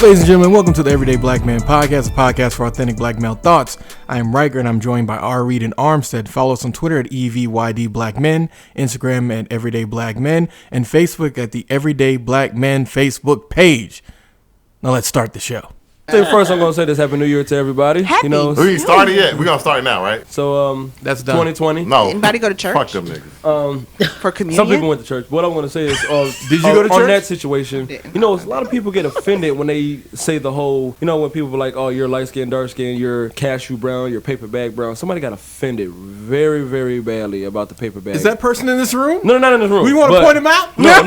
Ladies and gentlemen, welcome to the Everyday Black Man Podcast, a podcast for authentic black male thoughts. I am Riker, and I'm joined by R. Reed and Armstead. Follow us on Twitter at EVYD Black Men, Instagram at Everyday Black Men, and Facebook at the Everyday Black Men Facebook page. Now let's start the show. First, I'm going to say this Happy New Year to everybody. Happy. We ain't started yet. We're going to start now, right? So, That's done. 2020. No. Anybody go to church? Fuck them niggas. For communion? Some people went to church. What I want to say is, Did you go to on church? that situation, a lot of people get offended when they say the whole, when people are like, oh, you're light skin, dark skin, you're cashew brown, you're paper bag brown. Somebody got offended very, very badly about the paper bag. Is that person in this room? No, they're not in this room. We want to point him out? No. They're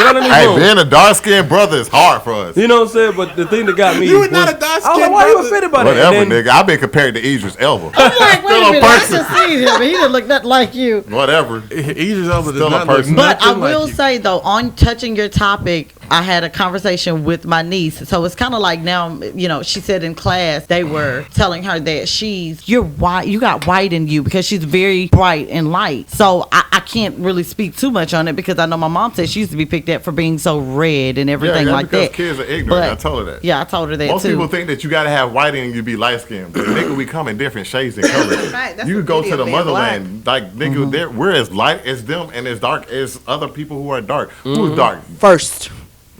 not in this Hey, room. being a dark-skinned brother is hard for us. You know what I'm saying? But the thing that got me You was, are not a dark I was like, skin why are you brother? offended by that? Whatever, And then, nigga. I've been compared to Idris Elba. I'm like, wait Still a a minute, I person. just seen him. He didn't look nothing like you. Whatever. Idris Elba does Still a not look person. But I nothing will like you. say, though, on touching your topic, I had a conversation with my niece. So it's kind of like now, she said in class, they were telling her that you're white, you got white in you because she's very bright and light. So I can't really speak too much on it because I know my mom said she used to be picked at for being so red and everything like because that. kids are ignorant. But- I told her that. Yeah, I told her that Most too. people think that you got to have white in you to be light-skinned. But nigga, we come in different shades and colors. Right, that's You the could go beauty to of the being motherland. Like, nigga, we're as light as them and as dark as other people who are dark. Who's dark? First.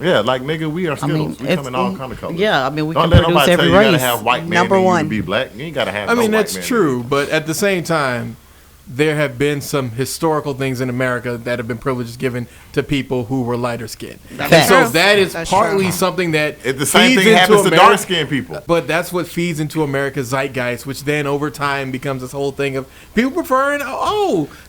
Yeah, like, nigga, we are Skittles. We come in all kind of colors. Yeah, I mean, we Don't can let produce nobody tell every you you gotta race. have white men Number in you to one. be black. You ain't gotta have I no mean, white that's men in true, you. but at the same time, there have been some historical things in America that have been privileges given to people who were lighter skinned. And Facts. so that is That's partly true. something that The same feeds thing into happens to America. dark-skinned people. But that's what feeds into America's zeitgeist, which then over time becomes this whole thing of people preferring,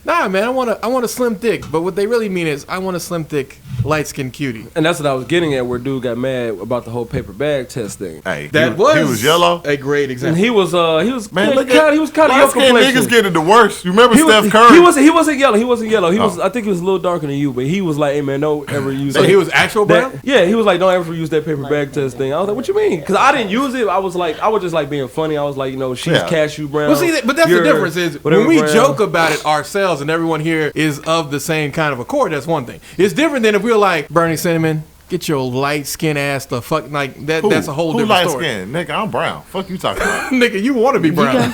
nah, man, I want a slim thick. But what they really mean is, I want a slim thick, light skinned cutie. and that's what I was getting at, where dude got mad about the whole paper bag test thing. Hey, That he was was yellow. a great And example. he was Man, yeah, look he was kind of your light-skinned complexion. niggas getting the worst. You remember He Steph Curry? wasn't yellow. He wasn't yellow. He was. Oh. I think he was a little darker than you, but he was like, "Hey man, don't ever use." So that. he was actual brown? That, yeah, he was like, "Don't ever use that paper bag test thing." I was like, "What you mean?" Because I didn't use it. I was just like being funny. I was like, she's Yeah. cashew brown. Well, see, but that's the you're difference is whatever when we brown. joke about it ourselves and everyone here is of the same kind of accord, that's one thing. It's different than if we were like, Bernie Cinnamon, get your light skin ass the fuck, like that. That's a whole Who different light story. skin? Nigga, I'm brown. Fuck you talking about? Nigga, you want to be brown.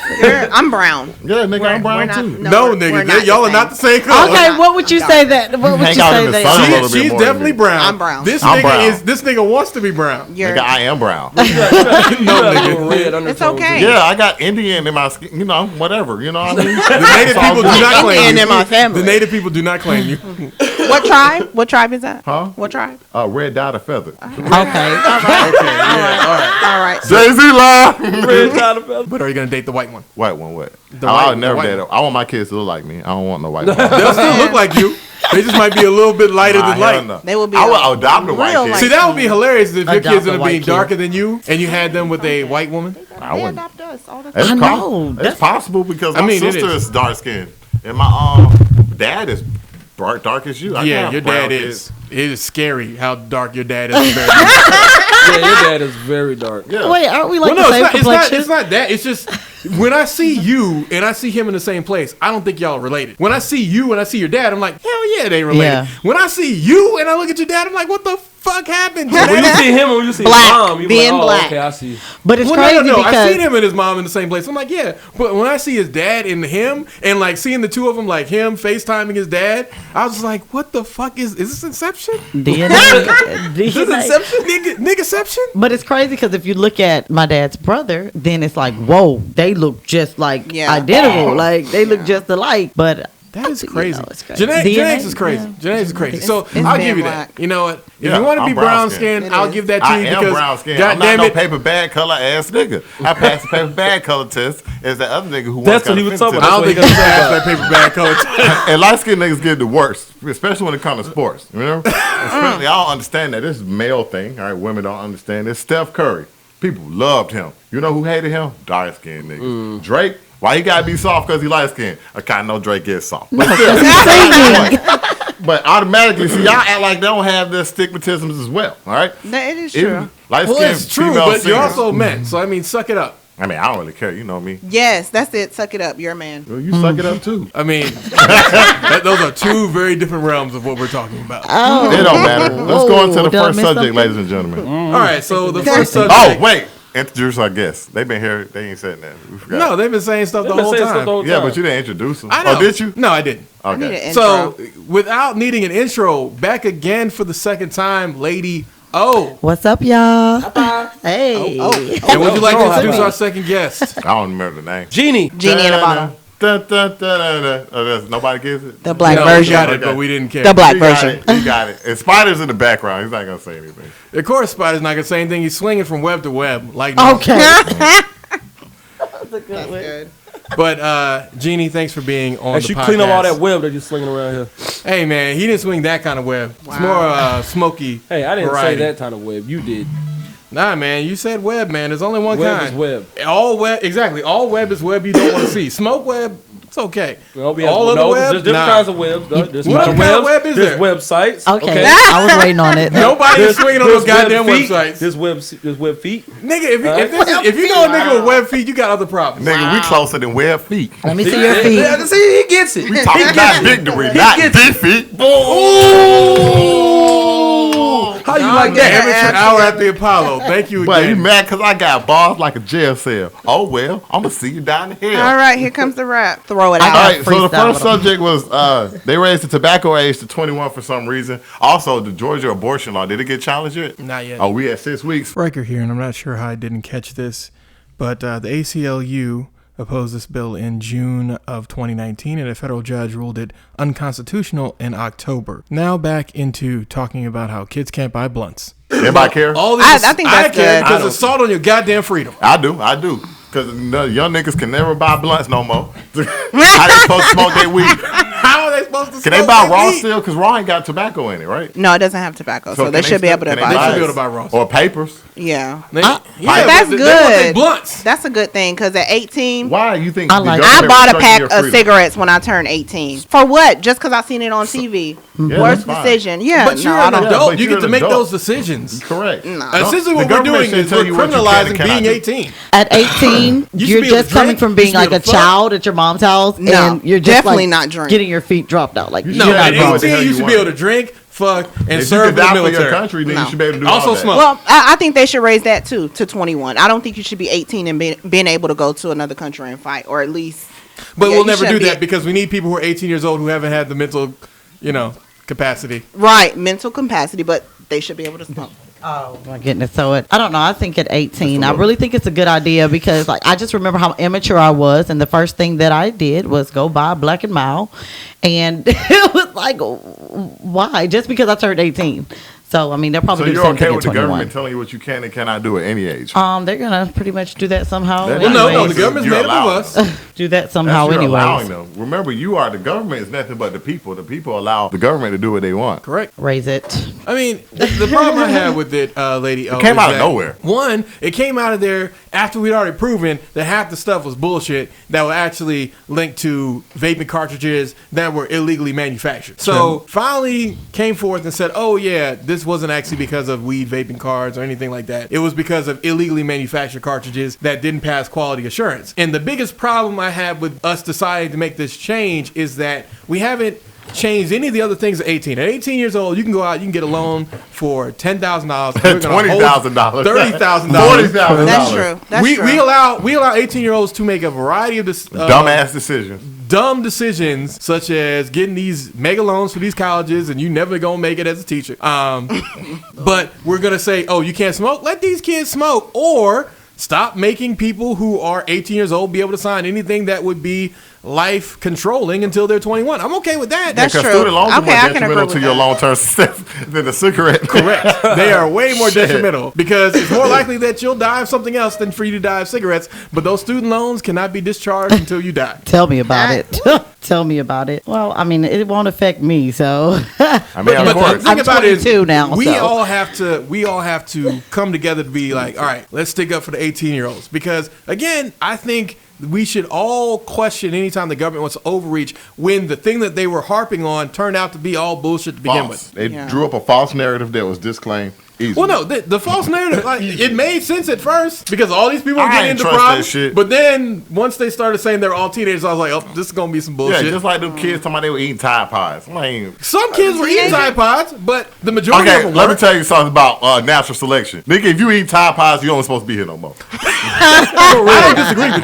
I'm brown. Yeah, nigga, I'm brown not- too. No, we're nigga, not y'all the are not the same color. Okay, what would you say that? What would hang you out say in the that? sun a little bit She's more than definitely me. brown. I'm brown. This I'm nigga brown. this nigga wants to be brown. You're, Nigga, I am brown. No, You got a nigga. little red It's undertones in okay. it. Yeah, I got Indian in my skin. You know, whatever. You know what I mean? The native people do not claim Indian you. in my family. The native people do not claim you. What tribe? What tribe is that? Huh? What tribe? Red dot of feather. Okay. All right. Jay-Z lie. Red dot of feather. But are you gonna date the white one? White one, what? The I white- would never the white date one. it. I want my kids to look like me. I don't want no white one. They'll still look like you. They just might be a little bit lighter Nah, than hell light. no. They will be I like would adopt a white real kid. light. See, that would be hilarious if your Adopt kids a ended up white being kid. darker than you and you had them with a white woman. I They wouldn't. adopt us all the It's time. I know. It's possible because I my mean, it sister is. is dark skinned and my dad is dark as you. I Yeah, can't your have brown dad kids. is. It is scary how dark your dad is. Yeah, your dad is very dark. Yeah. Wait, aren't we like Well, no, the same it's complexion? not that. It's just when I see you and I see him in the same place, I don't think y'all are related. When I see you and I see your dad, I'm like, hell yeah, they related. Yeah. When I see you and I look at your dad, I'm like, what the fuck happened? When you Today? see him and when you see Black. his mom, you be Being like, oh, black. okay, I see. But it's Well, crazy no. because I've seen him and his mom in the same place. I'm like, yeah. But when I see his dad and him and like seeing the two of them, like him FaceTiming his dad, I was just like, what the fuck is this Inception? DNA. Is this Inception? Niggaception? But it's crazy because if you look at my dad's brother, then it's like, whoa, they look just like Yeah. identical. Like they look just alike. But That is crazy. it's crazy. Genetics DNA, is crazy. yeah. Genetics is crazy. So it's I'll being give you black. that. You know what? If Yeah, you want to be I'm brown brown skinned. skinned, I'll give that to I you am because brown skinned. God I'm not damn no it. paper bag color ass nigga. I passed the paper bag color test as the other nigga who That's what he was talking I about. don't think I should ask that paper bag color. And light skinned niggas get the worst, especially when it comes to sports. You know, especially I don't understand that. This is a male thing. All right, women don't understand this. Steph Curry, people loved him. You know who hated him? Dark skinned niggas. Drake. Why he gotta be soft because he light skinned? I kinda know Drake is soft. But, but automatically, see, y'all act like they don't have their stigmatisms as well. All right? That it is Even true. light Well, skinned it's true, female but you're singers. also men. So I mean, suck it up. I mean, I don't really care. You know me. Yes, that's it. Suck it up. You're a man. Well, you suck it up too. I mean, those are two very different realms of what we're talking about. Oh. It don't matter. Let's go into the Did I first miss subject, something? ladies and gentlemen. All right, so the first subject. Oh, wait. Introduce our guests. They've been here. They ain't said that. We forgot. No, they've been saying stuff the whole time. Yeah, but you didn't introduce them. I know. Oh, did you? No, I didn't. I need Okay. an So, intro. without needing an intro, back again for the second time, Lady O. What's up, y'all? Hey. And would you like to introduce our second guest? I don't remember the name. Jeannie. Genie in a bottle. Nobody gets it? The black No, we version. got it, Okay. but we didn't care. The black He got version. it. He got it. And Spider's in the background. He's not going to say anything. Of course, Spider's not gonna say anything. He's swinging from web to web, like Okay. That's good. But Jeannie, thanks for being on And the she podcast. clean up all that web that you slinging around here. Hey man, he didn't swing that kind of web. It's more smoky. Hey, I didn't variety. say that kind of web. You did. Nah, man, you said web, man. There's only one Web kind. is web. All web, exactly. All web is web you don't want to see. Smoke web, it's okay. Well, we All have, other no, web, there's different nah. kinds of webs. There's What different kind of web is There's there? websites. Okay. I was waiting on it. Nobody is swinging on those There's goddamn web feet. websites. There's web feet. Nigga, if you know a nigga with web feet, you got other problems. Nigga, we closer than web feet. Let me see your feet. Yeah, see, he gets it. We talking about victory, not big feet. How you God like that? Amateur hour at the Apollo. Thank you But you again. mad because I got bars like a jail cell. Oh, well, I'm going to see you down the hill. All right, here comes the rap. Throw it I out. All right, so the freestyle first with 'em. subject was they raised the tobacco age to 21 for some reason. Also, the Georgia abortion law, did it get challenged yet? Not yet. Oh, we at 6 weeks. Riker here, and I'm not sure how I didn't catch this, but the ACLU opposed this bill in June of 2019, and a federal judge ruled it unconstitutional in October. Now back into talking about how kids can't buy blunts. Everybody care? All I this, think that's care good. because it's assault on your goddamn freedom. I do. Because young niggas can never buy blunts no more. How they supposed to smoke their weed? How are they supposed to? Can they buy raw still? Because raw ain't got tobacco in it, right? No, it doesn't have tobacco, so can they should be still- able to can they buy They should it. be able to buy raw. Or papers. Yeah. They, That's but they want they good. blunts. That's a good thing because at 18, Why you think I the like- government I bought a restricting pack your of freedom? cigarettes when I turned 18. For what? Just because I seen it on TV. Yeah, Worst that's fine. decision. Yeah, But no, you're I an don't. adult. but You you're get to an make adult. those decisions. Correct. Essentially, The what we're government doing shouldn't is tell we're you what you can criminalizing and being cannot do. 18. At 18, You should you're be able to just coming drink. from You being should be like able a to fuck. child at your mom's house, No, and you're just definitely like not drink. getting your feet dropped out. Like You No, should at not do what the hell 18, you you should be want. able to drink, fuck, and If serve you in could the die for your military. country, then No. you should be able to do Also all that. smoke. Well, I think they should raise that too to 21. I don't think you should be 18 and being able to go to another country and fight, or at least. But Yeah, we'll you never do shouldn't that be- because we need people who are 18 years old who haven't had the mental, capacity. Right, mental capacity, but they should be able to smoke. Oh my goodness! So I don't know. I think at 18, I really think it's a good idea because, like, I just remember how immature I was, and the first thing that I did was go buy Black and Mild, and it was like, why? Just because I turned 18. So I mean, they'll So probably do the you're same okay thing with at the 21. government telling you what you can and cannot do at any age? They're gonna pretty much do that somehow. That- Well, no, anyways. the government's You're made up allowed. of us. Do that somehow, That's you're allowing anyways. them. Remember, you are the government. Is nothing but the people. The people allow the government to do what they want. Correct. Raise it. I mean, the problem I have with it, Lady O, came is out of that, nowhere. One, it came out of there after we'd already proven that half the stuff was bullshit that were actually linked to vaping cartridges that were illegally manufactured. So finally came forth and said, oh yeah, this wasn't actually because of weed vaping cards or anything like that. It was because of illegally manufactured cartridges that didn't pass quality assurance. And the biggest problem I have with us deciding to make this change is that we haven't changed any of the other things at 18. At 18 years old, you can go out, you can get a loan for $10,000, $20,000, $30,000. $40,000. That's true. That's we true. we allow 18-year-olds to make a variety of Dumbass decisions. dumb decisions, such as getting these mega loans for these colleges, and you never gonna make it as a teacher. But we're gonna say, oh, you can't smoke? Let these kids smoke, or stop making people who are 18 years old be able to sign anything that would be life controlling until they're 21. I'm okay with that. That's Because true. student loans are Okay, more I can agree detrimental with to your that. long-term success than a cigarette. Correct. They are way more Shit. detrimental because it's more likely that you'll die of something else than for you to die of cigarettes. But those student loans cannot be discharged until you die. Tell me about it. Tell me about it. Well, I mean, it won't affect me, so. I mean, of But course. the thing I'm about it is, 22 now, we so. all have to come together to be like, all right, let's stick up for the 18-year-olds. Because again, I think we should all question anytime the government wants to overreach when the thing that they were harping on turned out to be all bullshit to begin False. with. They Yeah. drew up a false narrative that was disclaimed. Easy. Well, no, the false narrative, like, it made sense at first because all these people were I getting ain't into trust that problems. shit. But then once they started saying they were all teenagers, I was like, oh, this is gonna be some bullshit. Yeah, just like them kids talking about they were eating Tide Pods. I'm like, Some kids were eating Tide Pods, but the majority of okay, them let me weren't. tell you something about natural selection. Nigga, if you eat Tide Pods, you ain't supposed to be here no more. I don't disagree with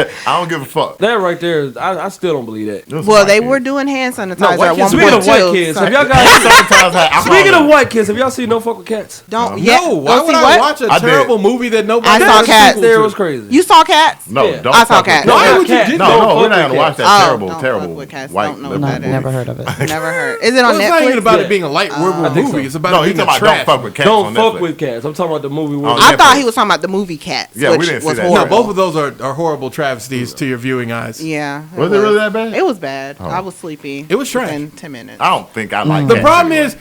you. I don't give a fuck. That right there, I still don't believe that. Those Well, white they kids. were doing hand sanitizer white at kids- one Speaking point of white too. kids, So- have y'all guys? Sometimes I Speaking of white kids, have y'all seen No Fuck with Cats? Don't. No, why go would see I what? watch a I did. terrible movie that nobody I saw else Cats. sequel There to? was crazy. You saw Cats? No, Yeah. don't I saw fuck with Cats. that. Why would you Cats. do No, that? no, Don't we're fuck not gonna with watch cats. that Oh, terrible, don't terrible fuck with cats. white. Don't know little about it. movie. Never heard of it. Never heard. Is it on Well, it's not even Netflix? about Yeah. it being a light werewolf think so. movie. It's about No, it he's being talking a about don't trash. fuck with cats Don't on fuck Netflix. with cats. I'm talking about the movie. Where Oh, I Netflix. thought he was talking about the movie Cats. Yeah, we which didn't see was that. No, horrible. both of those are horrible travesties to your viewing eyes. Yeah. Was it really that bad? It was bad. Oh. I was sleepy. It was trash. Within 10 minutes. I don't think I like The cats problem anyway. is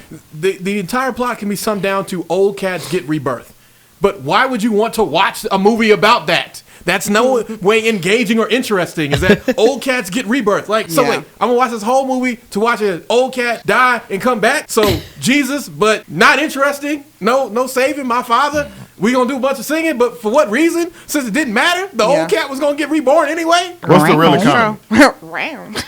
the entire plot can be summed down to old cats get rebirth. But why would you want to watch a movie about that? That's no way engaging or interesting. Is that old cats get rebirth? Like, so Yeah. wait, I'm gonna watch this whole movie to watch an old cat die and come back. So Jesus, but not interesting. No saving my father. We gonna do a bunch of singing, but for what reason? Since it didn't matter, the Yeah. old cat was gonna get reborn anyway. What's the real economy? Round.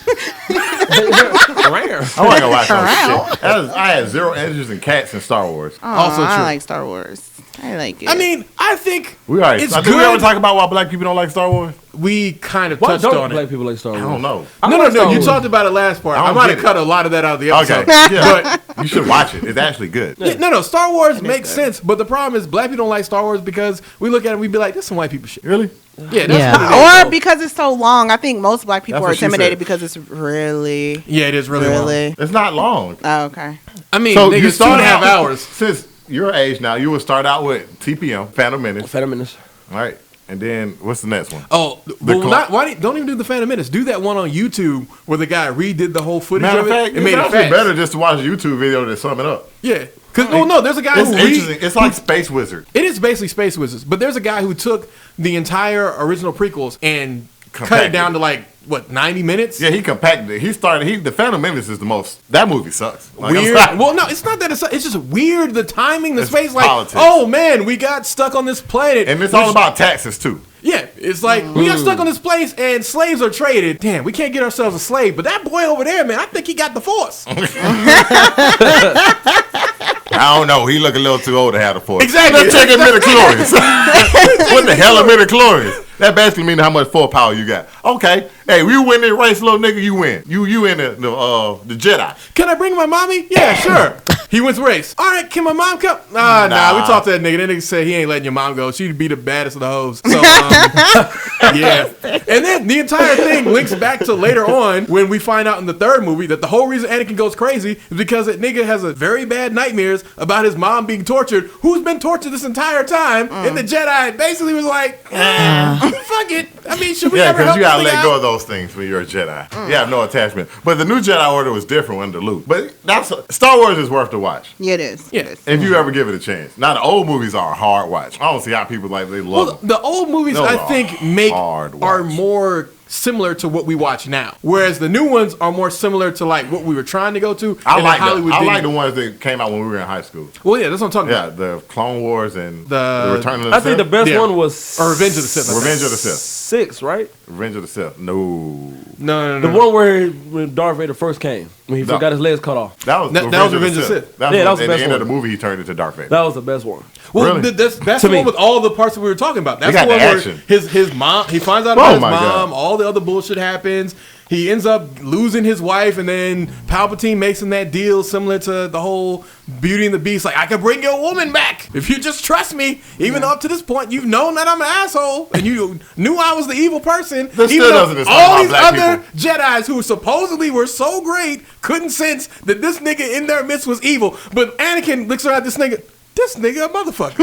Rare. I'm not gonna watch that shit. I had zero interest in cats and Star Wars. Also I true. like Star Wars. I like it. I mean, I think We already. it's Did good. we ever talk about why black people don't like Star Wars? We kind of Why touched don't on black it. people like Star Wars? I don't know. I No, like Star you Wars. talked about it last part. I I don't might get have it. cut a lot of that out of the Okay, episode. yeah. You should watch it. It's actually good. Yeah, no, Star Wars makes sense, but the problem is black people don't like Star Wars because we look at it and we be like, this is some white people shit. Really? Yeah, that's Yeah. what it is. or because it's so long. I think most black people That's are what she intimidated said. because it's really, Yeah, it is really long. really. It's not long. Oh, okay. I mean, So nigga, you it's start 2.5 out hours. Since your age now, you will start out with TPM, Phantom Menace, Phantom Menace. all right? And then what's the next one? Oh, well, cl- don't even do the Phantom Menace. Do that one on YouTube where the guy redid the whole footage Matter of of it fact, and it's made it actually fast. better just to watch a YouTube video to sum it up. Yeah, because no, there's a guy It's who interesting. It's like Space Wizard. It is basically Space Wizards, but there's a guy who took the entire original prequels and cut it Compacted. down to like what 90 minutes. Yeah, he compacted it. The Phantom Menace is the most. That movie sucks. Like, I'm Weird. sorry. Well, no, it's not that it's just weird. The timing, the It's space. Like, politics. oh man, we got stuck on this planet, And it's all about taxes too. Yeah, it's like we got stuck on this place and slaves are traded. Damn, we can't get ourselves a slave, but that boy over there, man, I think he got the force. I don't know. He look a little too old to have the force. Exactly. Let's check his midichlorians. What the hell are midichlorians? That basically means how much forepower you got. Okay. Hey, you win this race, little nigga, you win. You in the Jedi. Can I bring my mommy? Yeah, sure. He wins the race. All right, can my mom come? Nah. We talked to that nigga. That nigga said he ain't letting your mom go. She'd be the baddest of the hoes. So, yeah. And then the entire thing links back to later on when we find out in the third movie that the whole reason Anakin goes crazy is because that nigga has a very bad nightmares about his mom being tortured, who's been tortured this entire time. And the Jedi basically was like, fuck it. I mean, should we Yeah, ever because help you gotta this thing let go out? of those things when you're a Jedi. You have no attachment. But the new Jedi Order was different under Luke. But Star Wars is worth the watch. Yeah, it is. Yeah. It is. If you ever give it a chance. Now the old movies are a hard watch. I don't see how people they love Well, them. the old movies, Those I are think, hard are watch. more similar to what we watch now, whereas the new ones are more similar to like what we were trying to go to. I and like Hollywood. I like didn't. the ones that came out when we were in high school. Well, yeah, that's what I'm talking Yeah, about. the Clone Wars and The- the Return of the I think the Sith. best Yeah. one was Or Revenge of the Sith. Revenge of the Sith. 6, right? Revenge of the Sith. No. No. The one where when Darth Vader first came, when he No. got his legs cut off. That was That was Revenge of the Sith. That Yeah, that was was at the the best end of the one. movie he turned into Darth Vader. That was the best one. Well, Really? that's To the me. one with all the parts that we were talking about. That's They the got one the where action. his mom. He finds out Oh about his my God. mom. All the other bullshit happens. He ends up losing his wife, and then Palpatine makes him that deal similar to the whole Beauty and the Beast. Like, I can bring your woman back if you just trust me. Even though up to this point, you've known that I'm an asshole, and you knew I was the evil person. That even still though doesn't explain all why these black other Jedis who supposedly were so great couldn't sense that this nigga in their midst was evil. But Anakin looks around at this nigga a motherfucker.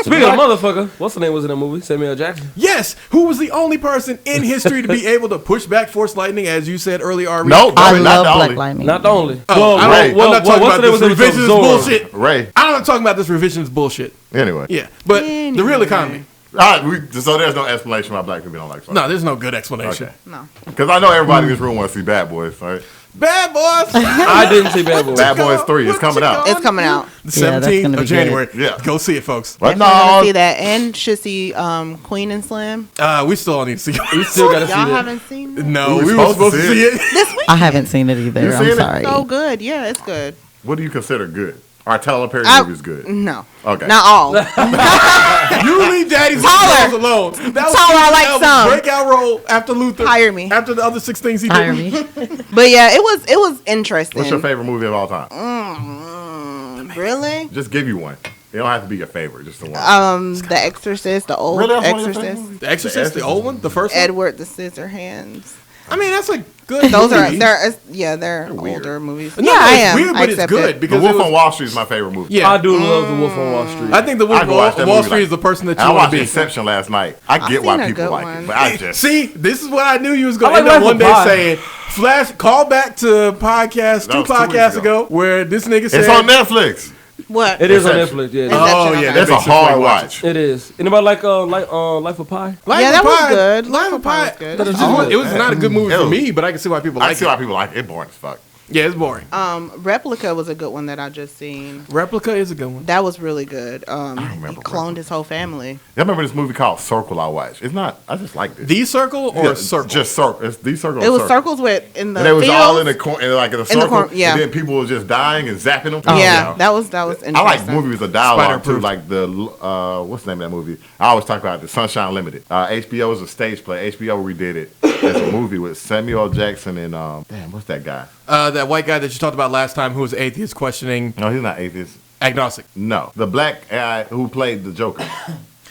Speaking of motherfucker, what's the name was in that movie? Samuel L. Jackson. Yes, who was the only person in history to be able to push back Force lightning, as you said earlier, Ari? No, I not love the Black only. Lightning. Not the only. Oh, Ray. I'm not talking about this was revisionist bullshit. Ray. I'm not talking about this revisionist bullshit. Anyway. Yeah, but the real economy. All right, so there's no explanation why black people don't like Star Wars. No, there's no good explanation. Okay. No. Because I know everybody in this room wants to see Bad Boys, right? Bad Boys. I didn't see Bad Boys. Bad Boys 3 is coming out. It's coming out. The Yeah, that's 17th gonna of be January. good. Yeah. Go see it, folks. But Definitely gonna no, see that, and should see Queen and Slim. We still don't need to see We still gotta see Y'all that. haven't seen it? No, We we were were supposed to see it. This week. I haven't seen it either. You I'm seen it? sorry. So good. Yeah, it's good. what do you consider good? Our Tyler Perry I- movie is good. No. Okay. Not all. You leave Daddy's Taller. Girls alone. That was Taller, I like Steve Ellen's some. breakout role after Luther. Hire me. After the other 6 things he Hire did. me. But yeah, it was interesting. What's your favorite movie of all time? Really? Just give you one. It don't have to be your favorite. Just the one. The Exorcist, the old Really? That's one of your favorite Exorcist, movies? The Exorcist, the old one, the first one. Edward the Scissorhands. I mean, that's a good Those are movie. they're weird. older movies. No, yeah, no, I it's am. weird, I but it's accept good it. The because Wolf it was, on Wall Street is my favorite movie. Yeah, I do love The Wolf on Wall Street. I think the Wolf I go watch on that Wall movie Street like- is the person that you I want watched to be. Inception last night. I get seen why a people good like one. it, but I just See, this is what I knew you was going I to like end up Life one of day Pi. saying. Flash, call back to podcast, That two was 2 podcasts weeks ago, where this nigga said. it's on Netflix. What? It is on Inception. Netflix. Yeah, Inception, Oh, yeah, okay. that That's a makes sense hard when you watch. it is. Anybody like Life of Pi? Life Yeah, of that was Pi- good. Life of Pi. was good. It was, it was not a good movie for Ew. me, but I can see why people I like see it. why people like it. It's boring as fuck. Yeah, it's boring. Replica was a good one that I just seen. Replica is a good one. That was really good. He remember cloned his whole family. Y'all remember this movie called Circle I watched? It's not. I just liked it. The Circle or Yeah, Circle? Just Circle. It's The Circle. It or was Circle. circles with in the And it was fields. all in the corner, like in a circle. corner, yeah. And then people were just dying and zapping them. Yeah, that was interesting. I like movies with dialogue too, Spider-Proof. like the what's the name of that movie? I always talk about the Sunshine Limited. HBO is a stage play. HBO redid it. It's a movie with Samuel L. Jackson and damn, what's that guy? That white guy that you talked about last time who was atheist questioning No, he's not atheist. agnostic. No, the black guy who played the Joker.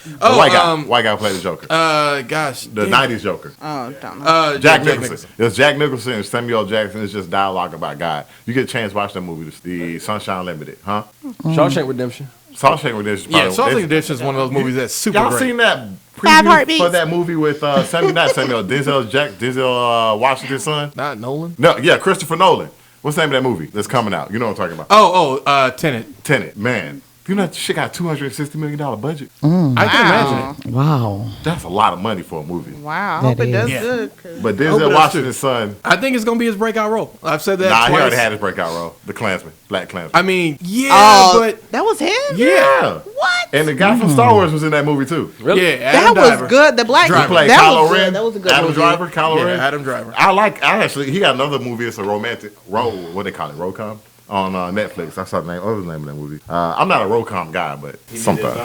The Oh, white guy who played the Joker. gosh. The damn. '90s Joker. Oh, don't know. Jack Nicholson. It was Jack Nicholson and Samuel L. Jackson. It's just dialogue about God. You get a chance to watch that movie, the Sunshine Limited, huh? Shawshank Redemption. Shawshank Redemption. Yeah, Shawshank Redemption is one of those movies that's super Y'all great. seen that Five preview Heartbeats. for that movie with Denzel Washington's son? Not Nolan. No, yeah, Christopher Nolan. What's the name of that movie that's coming out? You know what I'm talking about? Tenet. Tenet. Man, you know that shit got $260 million budget. I can imagine it. Wow. That's a lot of money for a movie. Wow, I That hope it does is. good. 'cause- But hope it Denzel does Washington's son, I think it's gonna be his breakout role. I've said that nah, he twice. already had his breakout role. The Klansman, Black Klansman. I mean, yeah, Oh, but that was him. yeah. What? And the guy from Star Wars was in that movie too. yeah, That Adam was Driver. good. The black Driver. He played that Kylo was Ren. good. That was a good Adam movie. Driver, Kylo Yeah, Ren. Adam Driver. I actually, he got another movie. It's a romantic what they call it, Rocom on Netflix. I saw the name. What was the name of that movie? I'm not a Rocom guy, but sometimes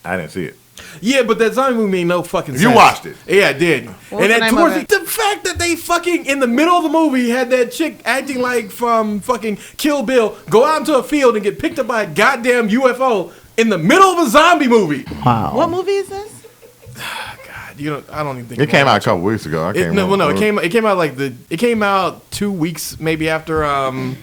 I didn't see it. Yeah, but that zombie movie made no fucking sense. You watched it. Yeah, I did. What was And the then name towards of it? the fact that they fucking in the middle of the movie had that chick acting like from fucking Kill Bill go out into a field and get picked up by a goddamn UFO in the middle of a zombie movie. Wow. What movie is this? God, I don't even think It came out a couple weeks ago. I can't remember. it came out 2 weeks maybe after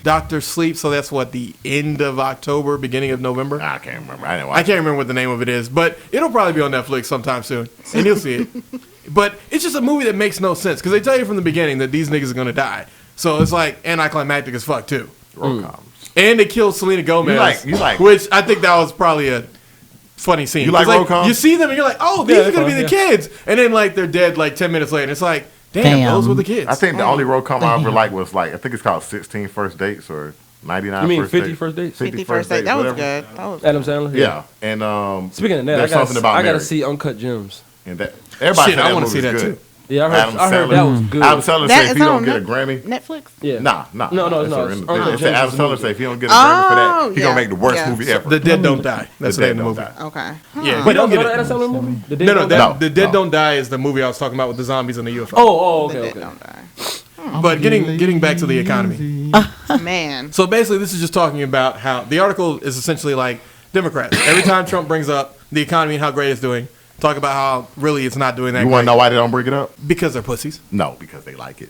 Doctor Sleep, so that's what, the end of October, beginning of November. I can't remember. I didn't watch I can't remember what the name of it is, but it'll probably be on Netflix sometime soon, and you'll see it. But it's just a movie that makes no sense because they tell you from the beginning that these niggas are gonna die, so it's like anticlimactic as fuck too. Rocoms. And they killed Selena Gomez, You like- which I think that was probably a funny scene. You like 'Cause, rom-coms? You see them and you're like, oh, these Yeah, are gonna be they're the fun, kids, and then like they're dead like 10 minutes later. And it's like, damn, those were the kids. I think the only Rocom I ever liked was I think it's called 16 First Dates or 99 You mean First 50 Dates. First Dates? 50 First Date. That was whatever. good. That was Adam Sandler? Yeah, and Speaking of that, there's something about I gotta Mary. see Uncut Gems. And that everybody Shit, said I that wanna movie see was that good. too. Yeah, Adam I heard Sandler. that was good. Adam Sandler That said if is he don't on get a Grammy, Netflix. Yeah. nah. No, it's It's not. a- It's They Uncut said Gems Adam is a Sandler movie. said if he don't get a Grammy for that, he yeah, gonna make the worst yeah. movie ever. The Dead Don't Die. That's the Dead name of the Don't movie. Die. Okay. Yeah, Wait, you don't that get was an it. Adam Sandler movie? The Dead No, Don't Die? The Dead No. Don't Die is the movie I was talking about with the zombies and the UFO. Oh, The okay, Dead okay. Don't Die. But getting back to the economy. Man. So basically, this is just talking about how the article is essentially like Democrats. Every time Trump brings up the economy and how great it's doing, talk about how really it's not doing that You great. want to know why they don't bring it up? Because they're pussies. No, because they like it.